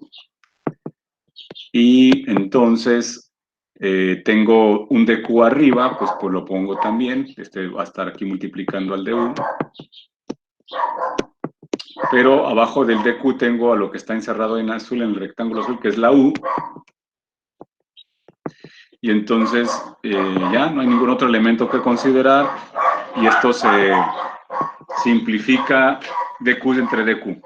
Y entonces tengo un dq arriba, pues lo pongo también. Va a estar aquí multiplicando al du. Pero abajo del dq tengo a lo que está encerrado en azul, en el rectángulo azul, que es la u. Y entonces ya no hay ningún otro elemento que considerar. Y esto se simplifica dq entre dq.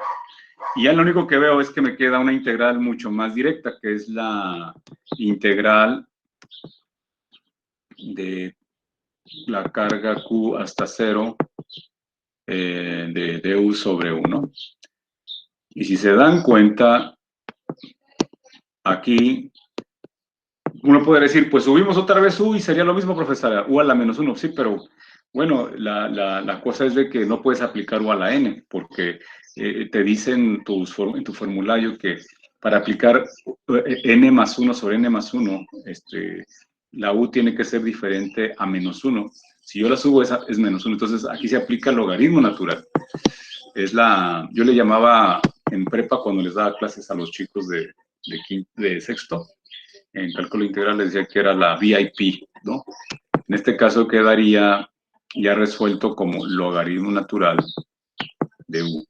Y ya lo único que veo es que me queda una integral mucho más directa, que es la integral de la carga q hasta 0 de du sobre 1. Y si se dan cuenta, aquí uno puede decir, pues subimos otra vez u y sería lo mismo, profesora, u a la menos 1, sí, pero bueno, la cosa es de que no puedes aplicar u a la n, porque te dicen en tu formulario que para aplicar n más 1 sobre n más 1, la u tiene que ser diferente a menos 1. Si yo la subo, esa es menos 1. Entonces, aquí se aplica el logaritmo natural. Yo le llamaba en prepa cuando les daba clases a los chicos de sexto, en cálculo integral les decía que era la VIP, ¿no? En este caso quedaría ya resuelto como logaritmo natural de u,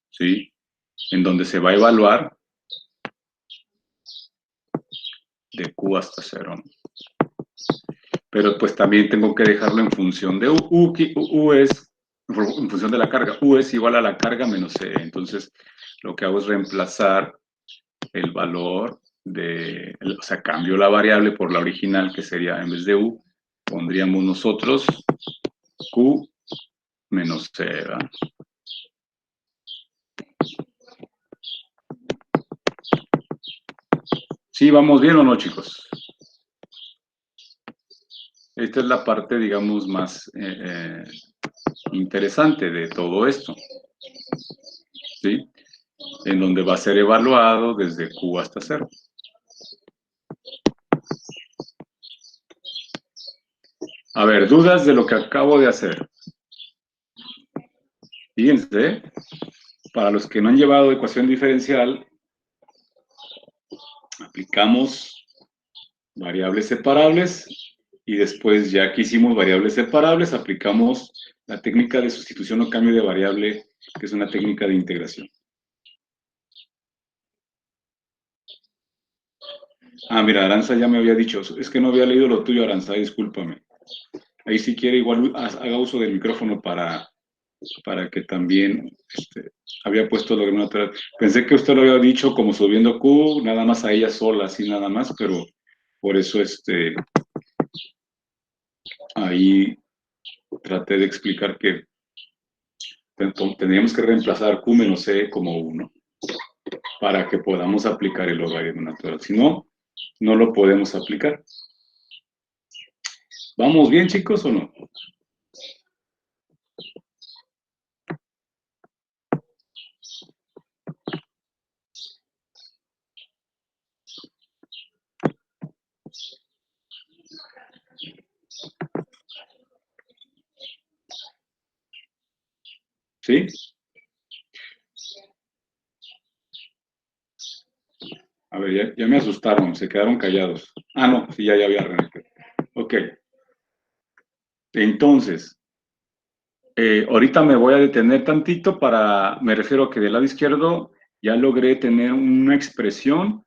¿sí? En donde se va a evaluar de q hasta 0. Pero pues también tengo que dejarlo en función de u. U es, en función de la carga, u es igual a la carga menos c. Entonces, lo que hago es reemplazar el valor o sea, cambio la variable por la original, que sería, en vez de u, pondríamos nosotros q menos c, ¿verdad? ¿Sí vamos bien o no, chicos? Esta es la parte, digamos, más interesante de todo esto, ¿sí? En donde va a ser evaluado desde q hasta 0. A ver, dudas de lo que acabo de hacer. Fíjense, para los que no han llevado ecuación diferencial, aplicamos variables separables y después, ya que hicimos variables separables, aplicamos la técnica de sustitución o cambio de variable, que es una técnica de integración. Ah, mira, Aranza ya me había dicho, es que no había leído lo tuyo, Aranza, discúlpame. Ahí si quiere igual haga uso del micrófono para que también había puesto lo natural. Pensé que usted lo había dicho como subiendo Q, nada más a ella sola, así nada más, pero por eso ahí traté de explicar que tendríamos que reemplazar Q menos C como 1 para que podamos aplicar el logaritmo natural. Si no, no lo podemos aplicar. ¿Vamos bien, chicos, o no? ¿Sí? A ver, ya me asustaron, se quedaron callados. Ah, no, sí, ya había arrancado. Ok. Entonces, ahorita me voy a detener tantito me refiero a que del lado izquierdo ya logré tener una expresión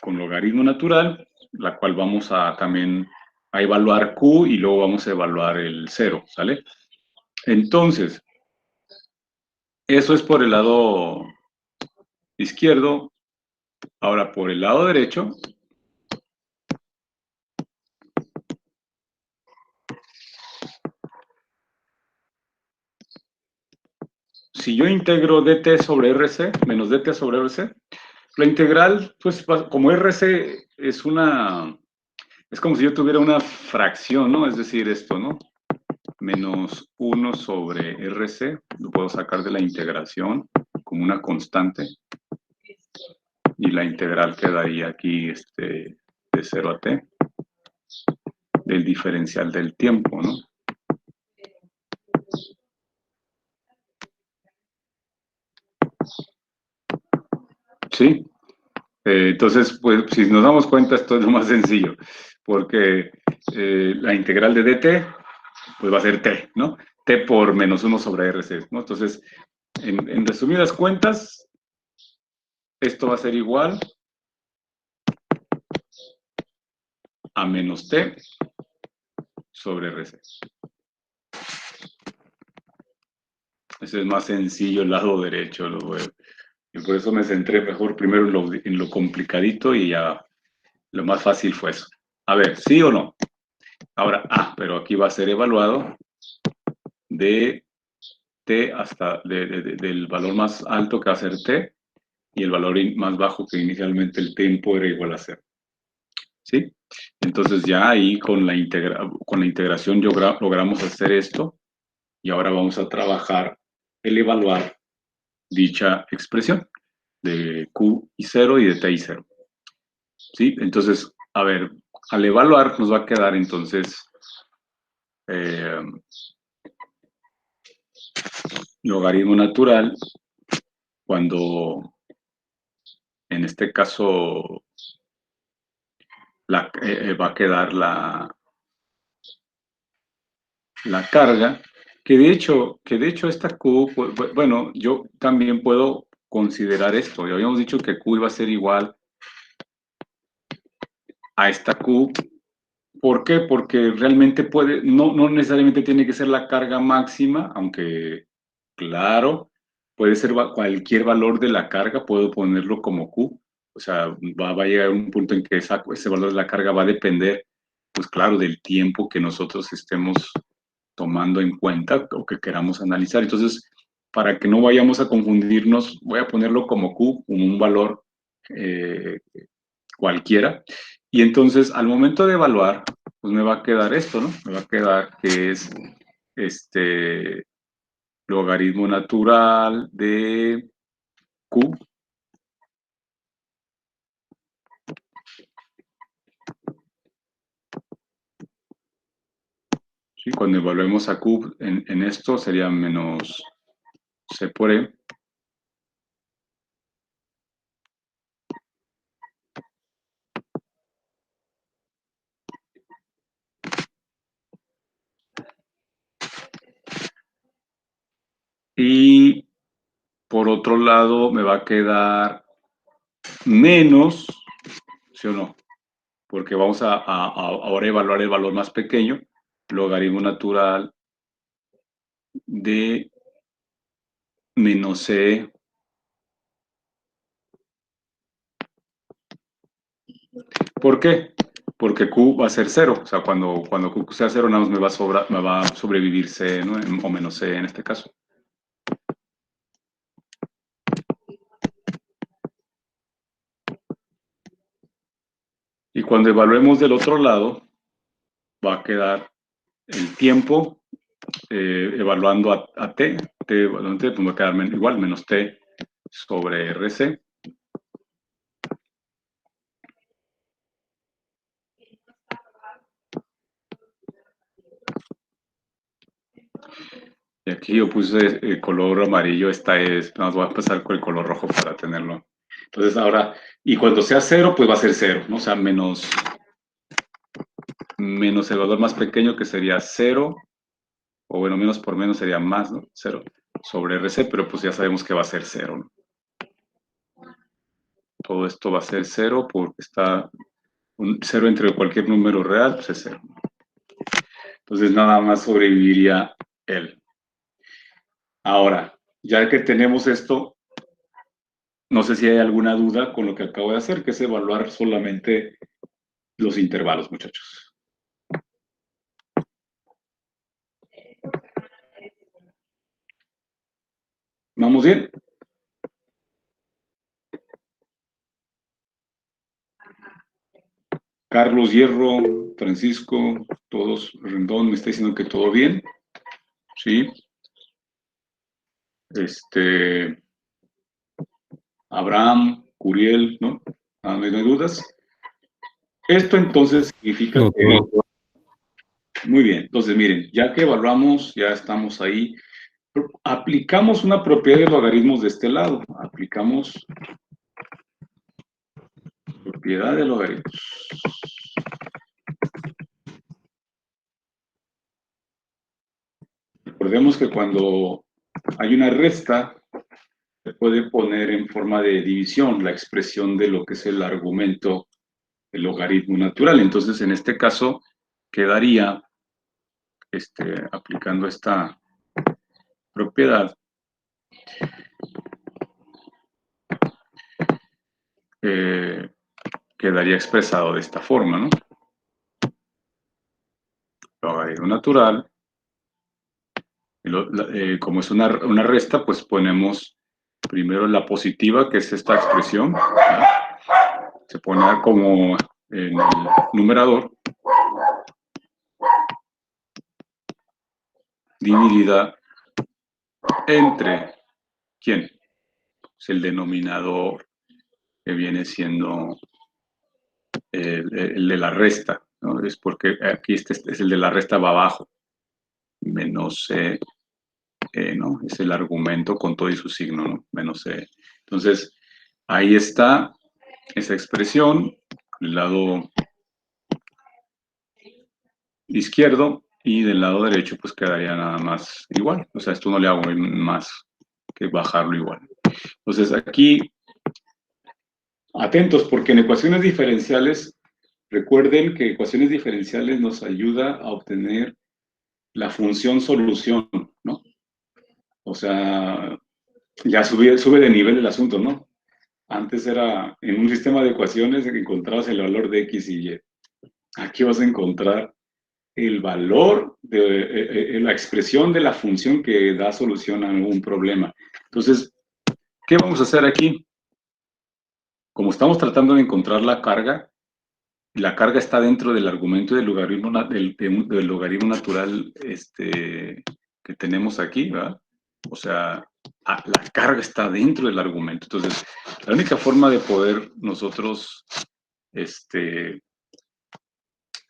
con logaritmo natural, la cual vamos a también a evaluar Q y luego vamos a evaluar el cero, ¿sale? Entonces, eso es por el lado izquierdo. Ahora, por el lado derecho, si yo integro dt sobre rc menos dt sobre rc, la integral, pues como rc es es como si yo tuviera una fracción, ¿no? Es decir, esto, ¿no? Menos 1 sobre rc, lo puedo sacar de la integración como una constante. Y la integral quedaría aquí de 0 a t, del diferencial del tiempo, ¿no? Sí. Entonces, pues, si nos damos cuenta, esto es lo más sencillo, porque la integral de dt, pues va a ser t, ¿no? T por menos 1 sobre rc, ¿no? Entonces, en resumidas cuentas, esto va a ser igual a menos t sobre rc. Ese es más sencillo el lado derecho, lo veo. Y por eso me centré mejor primero en lo complicadito y ya lo más fácil fue eso. A ver, ¿sí o no? Ahora, pero aquí va a ser evaluado de t hasta del valor más alto que va a ser t y el valor más bajo que inicialmente el tiempo era igual a 0. ¿Sí? Entonces ya ahí con la integración logramos hacer esto y ahora vamos a trabajar el evaluar dicha expresión de q y 0 y de t y 0. ¿Sí? Entonces, a ver, al evaluar nos va a quedar entonces logaritmo natural cuando en este caso va a quedar la carga, que de hecho esta Q, bueno, yo también puedo considerar esto. Ya habíamos dicho que Q iba a ser igual a esta Q. ¿Por qué? Porque realmente no necesariamente tiene que ser la carga máxima, aunque, claro, puede ser cualquier valor de la carga, puedo ponerlo como Q. O sea, va a llegar un punto en que ese valor de la carga va a depender, pues claro, del tiempo que nosotros estemos tomando en cuenta o que queramos analizar. Entonces, para que no vayamos a confundirnos, voy a ponerlo como Q, como un valor cualquiera. Y entonces, al momento de evaluar, pues me va a quedar esto, ¿no? Me va a quedar que es logaritmo natural de Q. ¿Sí? Cuando evaluemos a Q en esto sería menos C por E. Y por otro lado me va a quedar menos, ¿sí o no? Porque vamos a ahora evaluar el valor más pequeño, logaritmo natural de menos C. ¿Por qué? Porque Q va a ser 0, o sea, cuando Q sea 0, nada más me va a sobrevivir C, ¿no? O menos C en este caso. Y cuando evaluemos del otro lado, va a quedar el tiempo evaluando a T, evaluando T, pues va a quedar igual, menos T sobre RC. Y aquí yo puse el color amarillo, esta es, nos voy a pasar con el color rojo para tenerlo Entonces ahora, y cuando sea 0, pues va a ser 0, ¿no? O sea, menos el valor más pequeño que sería 0, o bueno, menos por menos sería más, ¿no? 0 sobre RC, pero pues ya sabemos que va a ser 0, ¿no? Todo esto va a ser 0 porque está un 0 entre cualquier número real, pues es 0. Entonces nada más sobreviviría él. Ahora, ya que tenemos esto, no sé si hay alguna duda con lo que acabo de hacer, que es evaluar solamente los intervalos, muchachos. ¿Vamos bien? Carlos Hierro, Francisco, todos, Rendón, me está diciendo que todo bien. Sí. Abraham, Curiel, ¿no? No hay dudas. Esto entonces significa No, que... Muy bien, entonces miren, ya que evaluamos, ya estamos ahí, aplicamos una propiedad de logaritmos de este lado. Aplicamos propiedad de logaritmos. Recordemos que cuando hay una resta, se puede poner en forma de división la expresión de lo que es el argumento del logaritmo natural. Entonces, en este caso, quedaría, aplicando esta propiedad, quedaría expresado de esta forma, ¿no? Logaritmo natural. Como es una resta, pues ponemos primero la positiva, que es esta expresión, ¿verdad? Se pone como en el numerador, dividida entre, ¿quién? Pues el denominador, que viene siendo el de la resta, ¿no? Es porque aquí este es el de la resta, va abajo, menos ¿no? Es el argumento con todo y su signo, ¿no? Menos Entonces, ahí está esa expresión, del lado izquierdo, y del lado derecho pues quedaría nada más igual. O sea, esto no le hago más que bajarlo igual. Entonces aquí, atentos, porque en ecuaciones diferenciales, recuerden que ecuaciones diferenciales nos ayuda a obtener la función solución, ¿no? O sea, ya sube de nivel el asunto, ¿no? Antes era, en un sistema de ecuaciones encontrabas el valor de X y Y. Aquí vas a encontrar el valor de la expresión de la función que da solución a algún problema. Entonces, ¿qué vamos a hacer aquí? Como estamos tratando de encontrar la carga está dentro del argumento del logaritmo, del logaritmo natural que tenemos aquí, ¿verdad? O sea, la carga está dentro del argumento. Entonces, la única forma de poder nosotros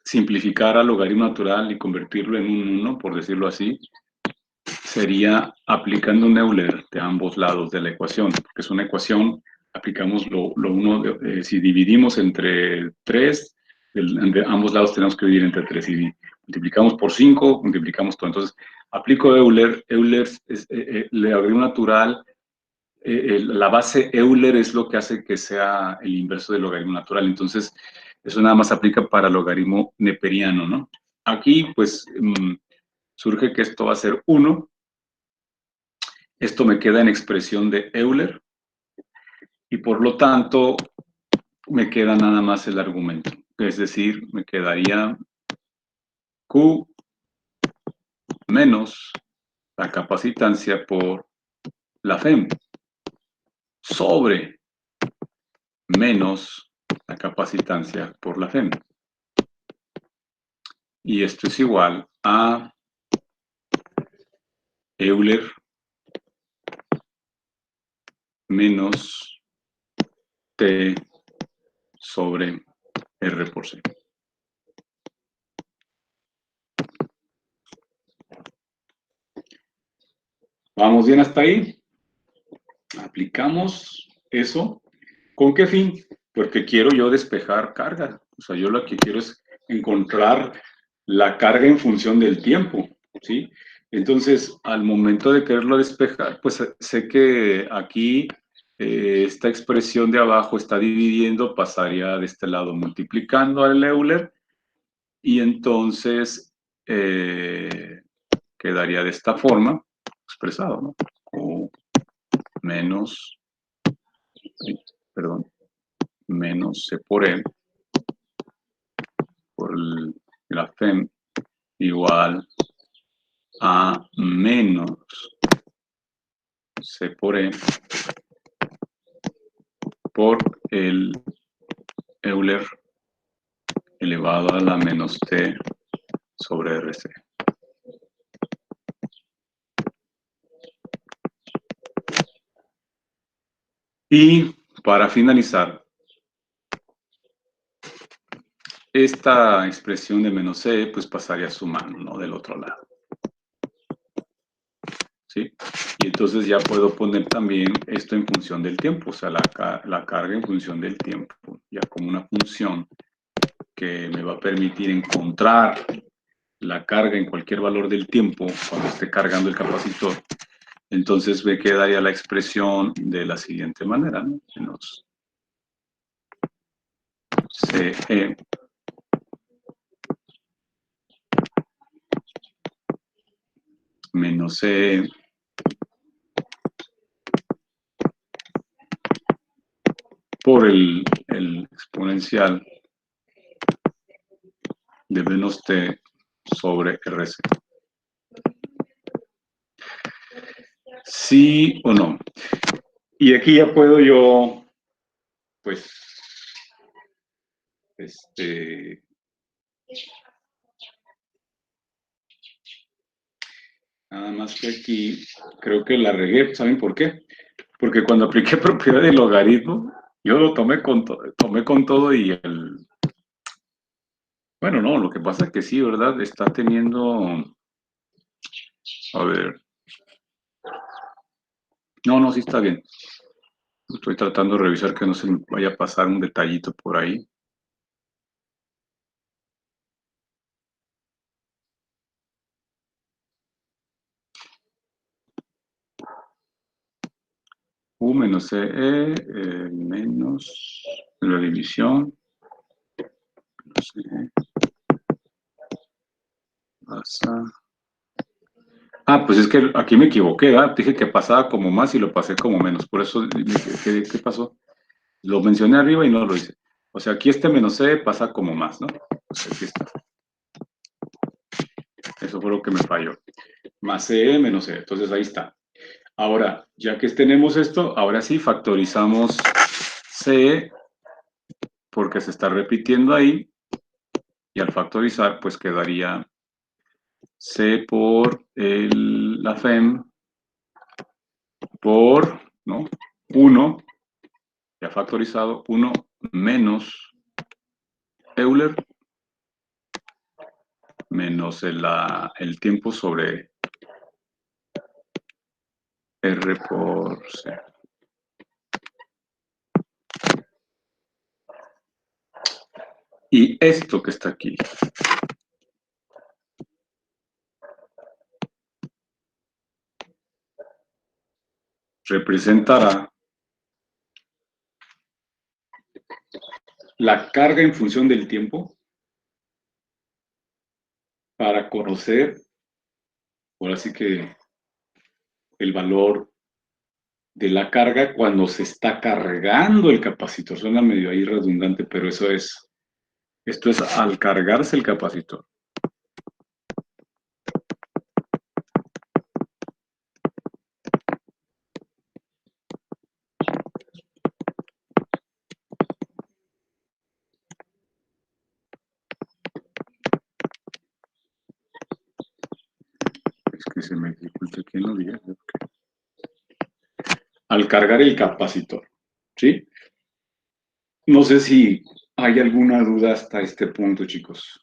simplificar al logaritmo natural y convertirlo en un 1, por decirlo así, sería aplicando un Euler de ambos lados de la ecuación, porque es una ecuación, aplicamos lo uno, si dividimos entre 3, de ambos lados tenemos que dividir entre 3, si multiplicamos por 5, multiplicamos todo. Entonces, aplico Euler es el logaritmo natural, la base Euler es lo que hace que sea el inverso del logaritmo natural. Entonces, eso nada más aplica para logaritmo neperiano, ¿no? Aquí, pues, surge que esto va a ser 1. Esto me queda en expresión de Euler. Y por lo tanto, me queda nada más el argumento. Es decir, me quedaría Q menos la capacitancia por la FEM sobre menos la capacitancia por la FEM. Y esto es igual a Euler menos T sobre R por C. ¿Vamos bien hasta ahí? Aplicamos eso. ¿Con qué fin? Porque quiero yo despejar carga. O sea, yo lo que quiero es encontrar la carga en función del tiempo, ¿sí? Entonces, al momento de quererlo despejar, pues sé que aquí esta expresión de abajo está dividiendo, pasaría de este lado multiplicando al Euler y entonces quedaría de esta forma expresado, ¿no? O menos, perdón, menos C por E por la FEM igual a menos C por E por el Euler elevado a la menos T sobre RC. Y para finalizar, esta expresión de menos C pues pasaría sumando, ¿no? Del otro lado. ¿Sí? Y entonces ya puedo poner también esto en función del tiempo, o sea, la carga en función del tiempo, ya como una función que me va a permitir encontrar la carga en cualquier valor del tiempo cuando esté cargando el capacitor. Entonces me quedaría la expresión de la siguiente manera, ¿no? Menos CE menos CE por el exponencial de menos T sobre RC. ¿Sí o no? Y aquí ya puedo yo, pues, nada más que aquí creo que la regué, ¿saben por qué? Porque cuando apliqué propiedad del logaritmo, yo lo tomé con todo y bueno, no, lo que pasa es que sí, ¿verdad? Está teniendo, a ver, no, sí está bien. Estoy tratando de revisar que no se me vaya a pasar un detallito por ahí. U menos CE menos la división. CE pasa. Pues es que aquí me equivoqué, ¿verdad? Dije que pasaba como más y lo pasé como menos. Por eso, ¿qué pasó? Lo mencioné arriba y no lo hice. O sea, aquí este menos C pasa como más, ¿no? O sea, aquí está. Eso fue lo que me falló. Más C menos C. Entonces ahí está. Ahora, ya que tenemos esto, ahora sí factorizamos C porque se está repitiendo ahí. Y al factorizar, pues quedaría C por la FEM por, ¿no? 1, ya factorizado, 1 menos Euler menos el tiempo sobre R por C. Y esto que está aquí representará la carga en función del tiempo para conocer, ahora sí que el valor de la carga cuando se está cargando el capacitor. Suena medio ahí redundante, pero esto es al cargarse el capacitor. Es que se me dificulta aquí en lo diga. Al cargar el capacitor, ¿sí? No sé si hay alguna duda hasta este punto, chicos.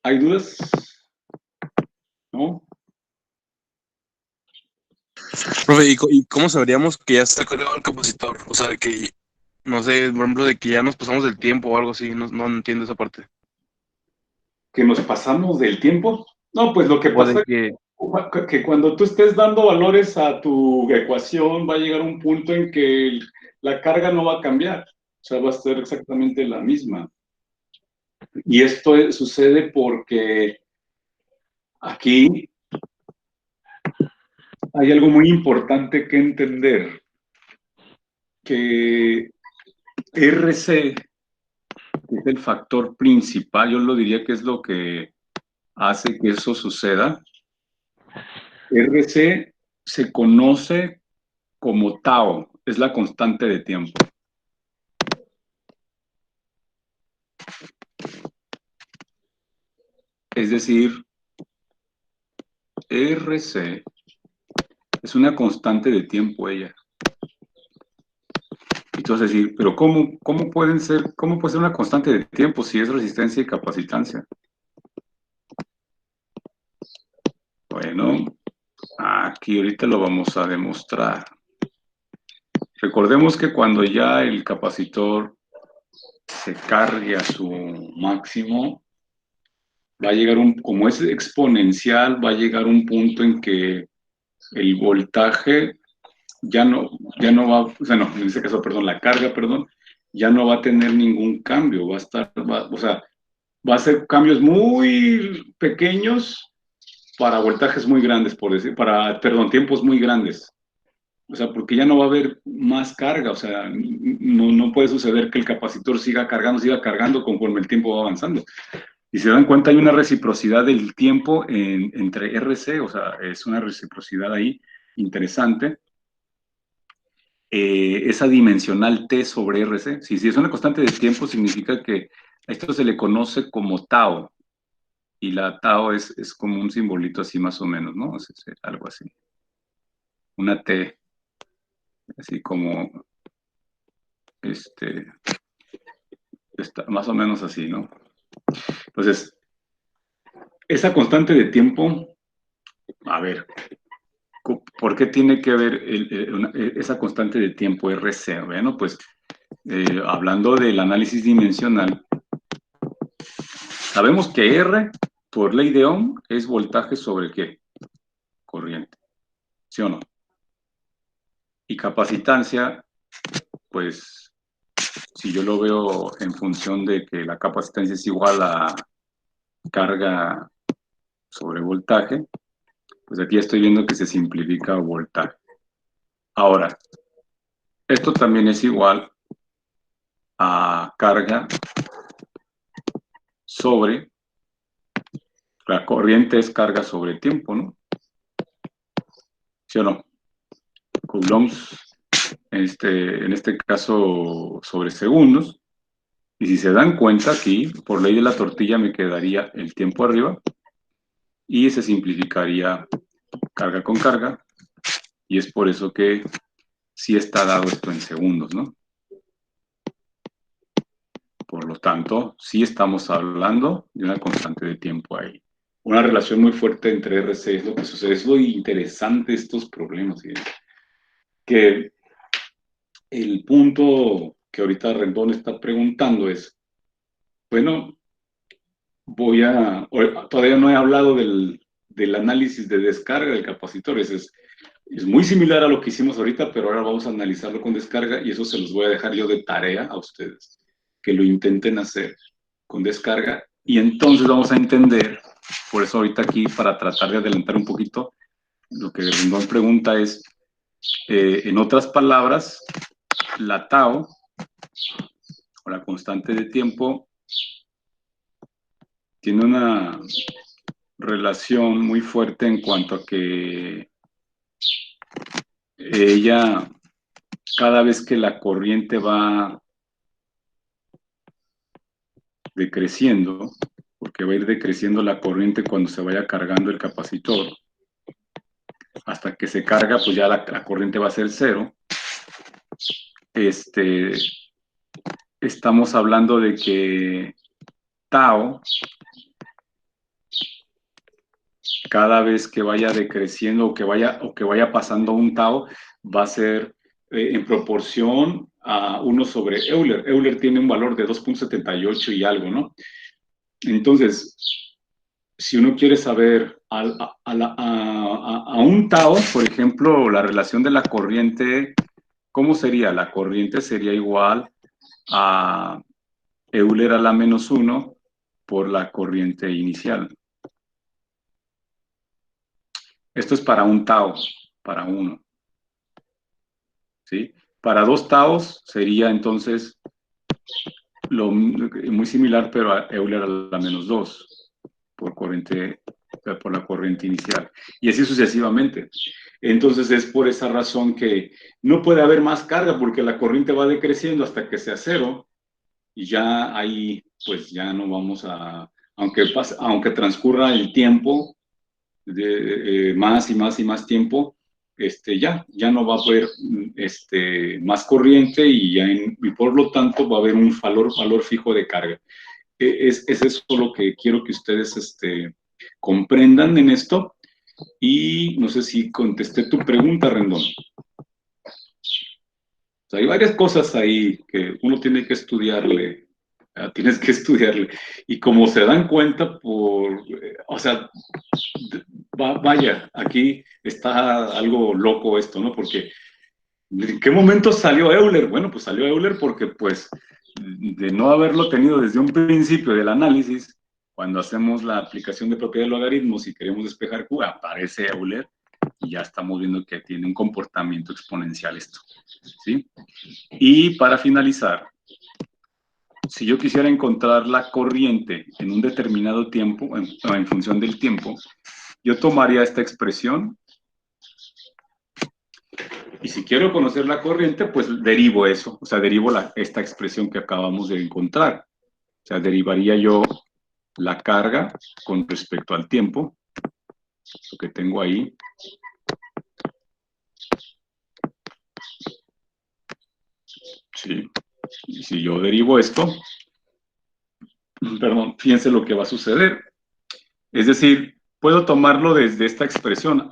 ¿Hay dudas? ¿No? Profe, ¿y cómo sabríamos que ya está cargado el capacitor? O sea, de que, no sé, por ejemplo, de que ya nos pasamos del tiempo o algo así, no entiendo esa parte. ¿Que nos pasamos del tiempo? No, pues lo que O de pasa que, es que cuando tú estés dando valores a tu ecuación, va a llegar un punto en que la carga no va a cambiar. O sea, va a ser exactamente la misma. Y esto sucede porque aquí hay algo muy importante que entender, que RC es el factor principal, yo lo diría que es lo que hace que eso suceda. RC se conoce como tau, es la constante de tiempo. Es decir, RC es una constante de tiempo ella. Entonces decir, pero ¿cómo puede ser una constante de tiempo si es resistencia y capacitancia? Bueno, aquí ahorita lo vamos a demostrar. Recordemos que cuando ya el capacitor se cargue a su máximo, va a llegar como es exponencial, va a llegar un punto en que el voltaje ya no va, o sea, no, en este caso, perdón, la carga, perdón, ya no va a tener ningún cambio, o sea, va a ser cambios muy pequeños para voltajes muy grandes, por decir, perdón, tiempos muy grandes. O sea, porque ya no va a haber más carga, o sea, no puede suceder que el capacitor siga cargando conforme el tiempo va avanzando. Y si se dan cuenta, hay una reciprocidad del tiempo entre RC, o sea, es una reciprocidad ahí interesante. Esa dimensional T sobre RC. Si es una constante de tiempo, significa que a esto se le conoce como tau, y la tau es como un simbolito así más o menos, ¿no? Es algo así. Una T, así como, está más o menos así, ¿no? Entonces, esa constante de tiempo, a ver, ¿por qué tiene que ver esa constante de tiempo RC? Bueno, pues hablando del análisis dimensional, sabemos que R, por ley de Ohm, es voltaje sobre ¿qué? Corriente, ¿sí o no? Y capacitancia, pues, si yo lo veo en función de que la capacitancia es igual a carga sobre voltaje, pues aquí estoy viendo que se simplifica voltaje. Ahora, esto también es igual a carga sobre, la corriente es carga sobre tiempo, ¿no? ¿Sí o no? Coulombs, en este caso sobre segundos. Y si se dan cuenta aquí, por ley de la tortilla me quedaría el tiempo arriba y se simplificaría carga con carga. Y es por eso que sí está dado esto en segundos, ¿no? Por lo tanto, sí estamos hablando de una constante de tiempo ahí. Una relación muy fuerte entre RC es lo que sucede. Es lo interesante de estos problemas. ¿Sí? Que el punto que ahorita Rendón está preguntando es, bueno, todavía no he hablado del análisis de descarga del capacitor. Es muy similar a lo que hicimos ahorita, pero ahora vamos a analizarlo con descarga y eso se los voy a dejar yo de tarea a ustedes, que lo intenten hacer con descarga y entonces vamos a entender, por eso ahorita aquí para tratar de adelantar un poquito, lo que Rendón pregunta es, en otras palabras, la tau, o la constante de tiempo, tiene una relación muy fuerte en cuanto a que ella, cada vez que la corriente va decreciendo, porque va a ir decreciendo la corriente cuando se vaya cargando el capacitor, hasta que se carga, pues ya la corriente va a ser cero. Estamos hablando de que tau cada vez que vaya decreciendo o que vaya pasando un tau, va a ser en proporción a 1 sobre Euler. Euler tiene un valor de 2.78 y algo, ¿no? Entonces, si uno quiere saber a un tau, por ejemplo, la relación de la corriente, ¿cómo sería? La corriente sería igual a Euler a la menos 1 por la corriente inicial. Esto es para un tau, para uno. ¿Sí? Para 2 taus sería entonces muy similar, pero a Euler a la menos 2 por la corriente inicial. Y así sucesivamente. Entonces es por esa razón que no puede haber más carga porque la corriente va decreciendo hasta que sea cero y ya ahí pues ya no vamos aunque transcurra el tiempo, más y más y más tiempo, ya no va a haber más corriente y por lo tanto va a haber un valor fijo de carga. Es eso lo que quiero que ustedes comprendan en esto. Y no sé si contesté tu pregunta, Rendón. O sea, hay varias cosas ahí que uno tiene que estudiarle. Tienes que estudiarle. Y como se dan cuenta o sea, vaya, aquí está algo loco esto, ¿no? Porque ¿en qué momento salió Euler? Bueno, pues salió Euler porque pues de no haberlo tenido desde un principio del análisis, cuando hacemos la aplicación de propiedad de logaritmos y queremos despejar Q, aparece Euler y ya estamos viendo que tiene un comportamiento exponencial esto, ¿sí? Y para finalizar, si yo quisiera encontrar la corriente en un determinado tiempo, en función del tiempo, yo tomaría esta expresión y si quiero conocer la corriente, pues derivo eso, o sea, derivo esta expresión que acabamos de encontrar. O sea, derivaría yo la carga con respecto al tiempo, lo que tengo ahí. Sí. Y si yo derivo esto, perdón, fíjense lo que va a suceder. Es decir, puedo tomarlo desde esta expresión,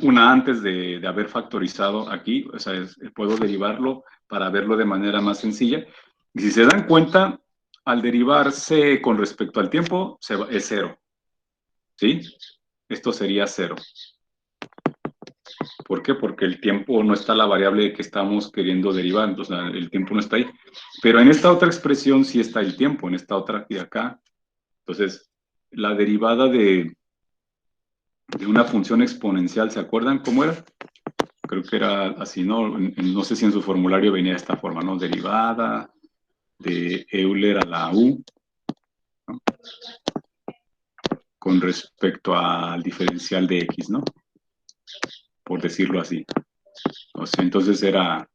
una antes de haber factorizado aquí, o sea, puedo derivarlo para verlo de manera más sencilla. Y si se dan cuenta, al derivarse con respecto al tiempo, es cero. ¿Sí? Esto sería cero. ¿Por qué? Porque el tiempo no está la variable que estamos queriendo derivar, entonces el tiempo no está ahí. Pero en esta otra expresión sí está el tiempo, en esta otra de acá. Entonces, la derivada de una función exponencial, ¿se acuerdan cómo era? Creo que era así, ¿no? No sé si en su formulario venía de esta forma, ¿no? Derivada de Euler a la U, ¿no? Con respecto al diferencial de X, ¿no? Por decirlo así. O sea, entonces era,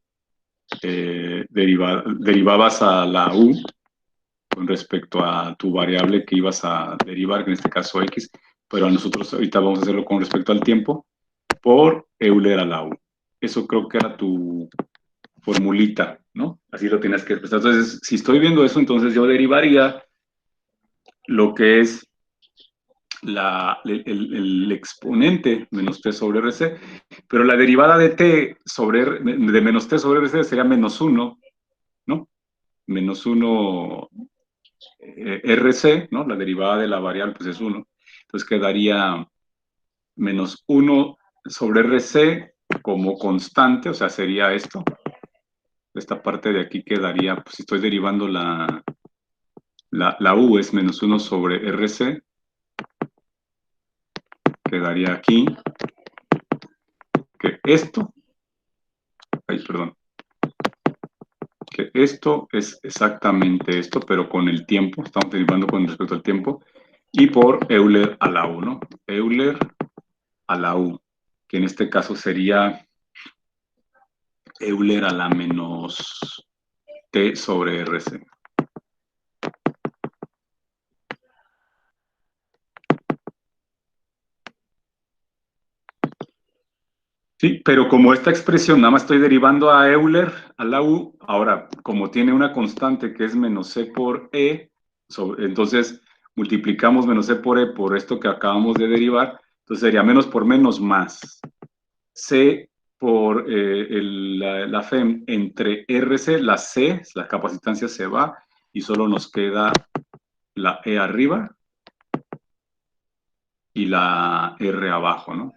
derivabas a la U con respecto a tu variable que ibas a derivar, que en este caso X, pero a nosotros ahorita vamos a hacerlo con respecto al tiempo, por Euler a la U. Eso creo que era tu formulita, ¿no? Así lo tienes que expresar. Entonces, si estoy viendo eso, entonces yo derivaría lo que es el exponente menos t sobre rc, pero la derivada de de menos t sobre rc sería menos 1, ¿no? Menos 1 rc, ¿no? La derivada de la variable pues es 1. Entonces quedaría menos 1 sobre rc como constante, o sea, sería esto. Esta parte de aquí quedaría, pues si estoy derivando la u es menos 1 sobre rc, quedaría aquí que esto, que esto es exactamente esto, pero con el tiempo, estamos derivando con respecto al tiempo, y por Euler a la u, ¿no? Euler a la u, que en este caso sería Euler a la menos t sobre rc. Sí, pero como esta expresión nada más estoy derivando a Euler, a la U, ahora, como tiene una constante que es menos C por E, entonces multiplicamos menos C por E por esto que acabamos de derivar, Entonces sería menos por menos más. C por la FEM entre RC, la C, la capacitancia se va y solo nos queda la E arriba y la R abajo, ¿no?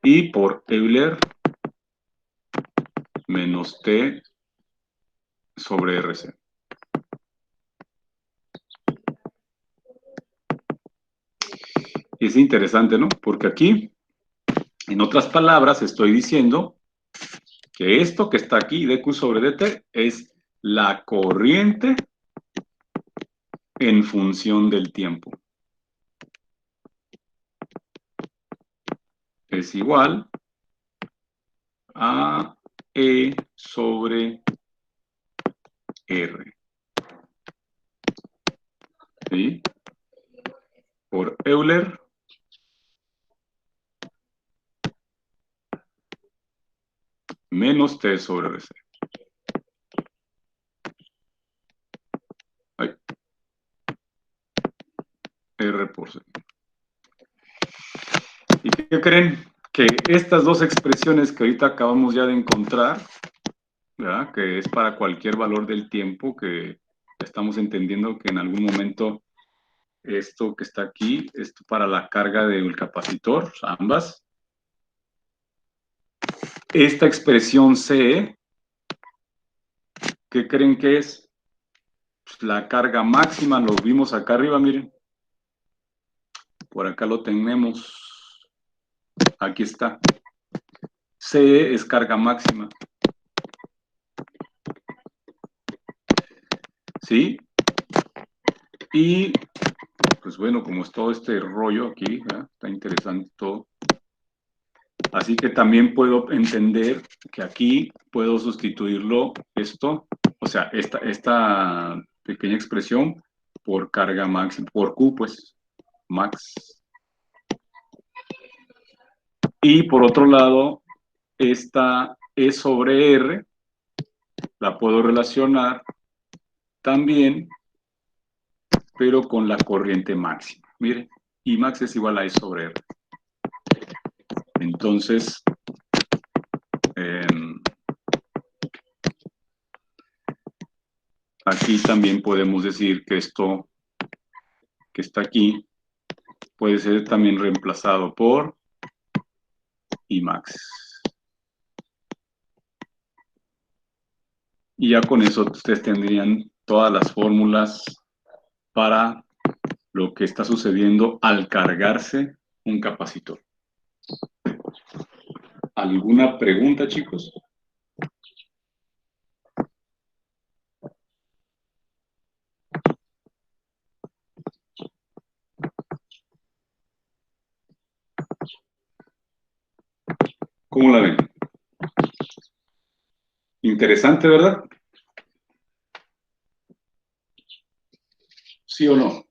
Y por Euler menos T sobre RC. Es interesante, ¿no? Porque aquí, en otras palabras, estoy diciendo que esto que está aquí, dQ sobre dt, es la corriente en función del tiempo. Es igual a E sobre R. ¿Sí? Por Euler menos T sobre RC. Ahí. R por C. ¿Y qué creen? Que estas dos expresiones que ahorita acabamos ya de encontrar, ¿verdad? Que es para cualquier valor del tiempo, que estamos entendiendo que en algún momento esto que está aquí, esto para la carga del capacitor, ambas. Esta expresión C, ¿qué creen que es? Pues la carga máxima, lo vimos acá arriba, miren. Por acá lo tenemos. Aquí está. C es carga máxima. ¿Sí? Y, pues bueno, como es todo este rollo aquí, ¿verdad? Está interesante todo. Así que también puedo entender que aquí puedo sustituirlo esto, o sea, esta pequeña expresión por carga máxima, por Q, pues, max. Y por otro lado, esta E sobre R la puedo relacionar también, pero con la corriente máxima. Mire, I max es igual a E sobre R. Entonces, aquí también podemos decir que esto que está aquí puede ser también reemplazado por I max. Y ya con eso ustedes tendrían todas las fórmulas para lo que está sucediendo al cargarse un capacitor. ¿Alguna pregunta, chicos? ¿Cómo la ven? Interesante, ¿verdad? ¿Sí o no?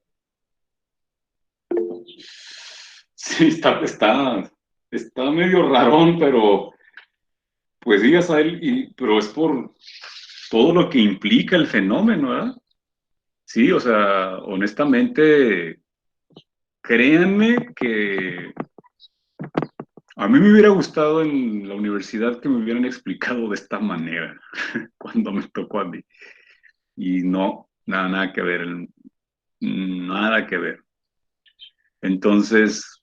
Sí, está medio rarón, pero pues digas a él, pero es por todo lo que implica el fenómeno, ¿verdad? Sí, o sea, honestamente, créanme que a mí me hubiera gustado en la universidad que me hubieran explicado de esta manera cuando me tocó a mí. Y no, nada que ver, nada que ver. Entonces,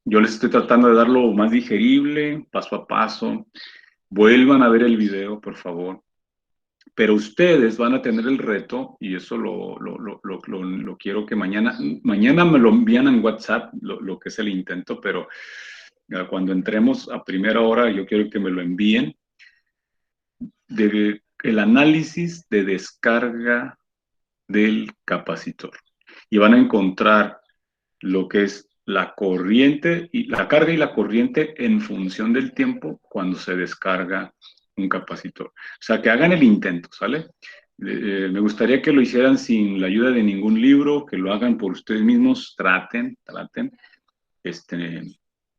yo les estoy tratando de darlo más digerible, paso a paso. Vuelvan a ver el video, por favor. Pero ustedes van a tener el reto, y eso lo quiero que mañana me lo envían en WhatsApp, lo que es el intento, pero cuando entremos a primera hora, yo quiero que me lo envíen, el análisis de descarga del capacitor. Y van a encontrar lo que es la corriente, y la carga y la corriente en función del tiempo cuando se descarga un capacitor. O sea, que hagan el intento, ¿sale? Me gustaría que lo hicieran sin la ayuda de ningún libro, que lo hagan por ustedes mismos, traten,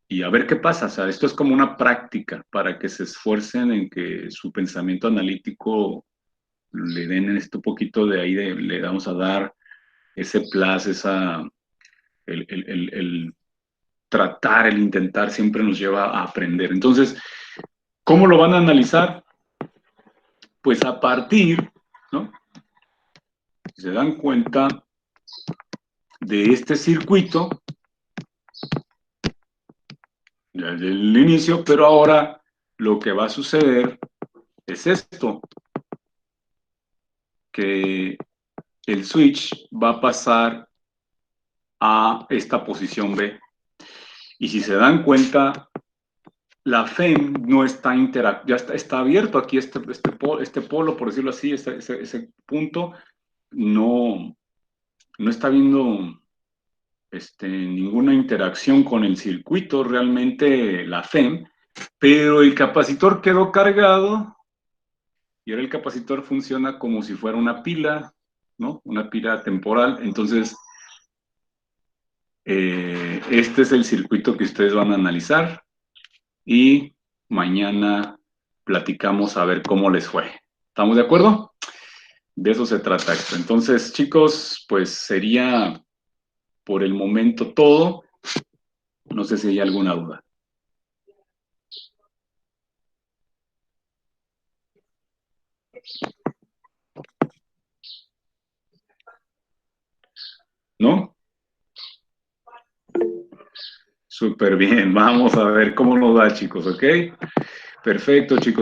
y a ver qué pasa. O sea, esto es como una práctica para que se esfuercen en que su pensamiento analítico le den este poquito de ahí, le vamos a dar ese plus, el tratar, el intentar siempre nos lleva a aprender. Entonces, ¿cómo lo van a analizar? Pues a partir, ¿no? Si se dan cuenta de este circuito desde el inicio, pero ahora lo que va a suceder es esto, que el switch va a pasar a esta posición B. Y si se dan cuenta, la FEM no está ya está abierto aquí este polo, por decirlo así, ese punto, no está habiendo ninguna interacción con el circuito, realmente la FEM, pero el capacitor quedó cargado y ahora el capacitor funciona como si fuera una pila, ¿no? Una pila temporal. Entonces, este es el circuito que ustedes van a analizar y mañana platicamos a ver cómo les fue. ¿Estamos de acuerdo? De eso se trata esto. Entonces, chicos, pues sería por el momento todo. No sé si hay alguna duda. ¿No? Súper bien. Vamos a ver cómo nos va, chicos, ¿ok? Perfecto, chicos.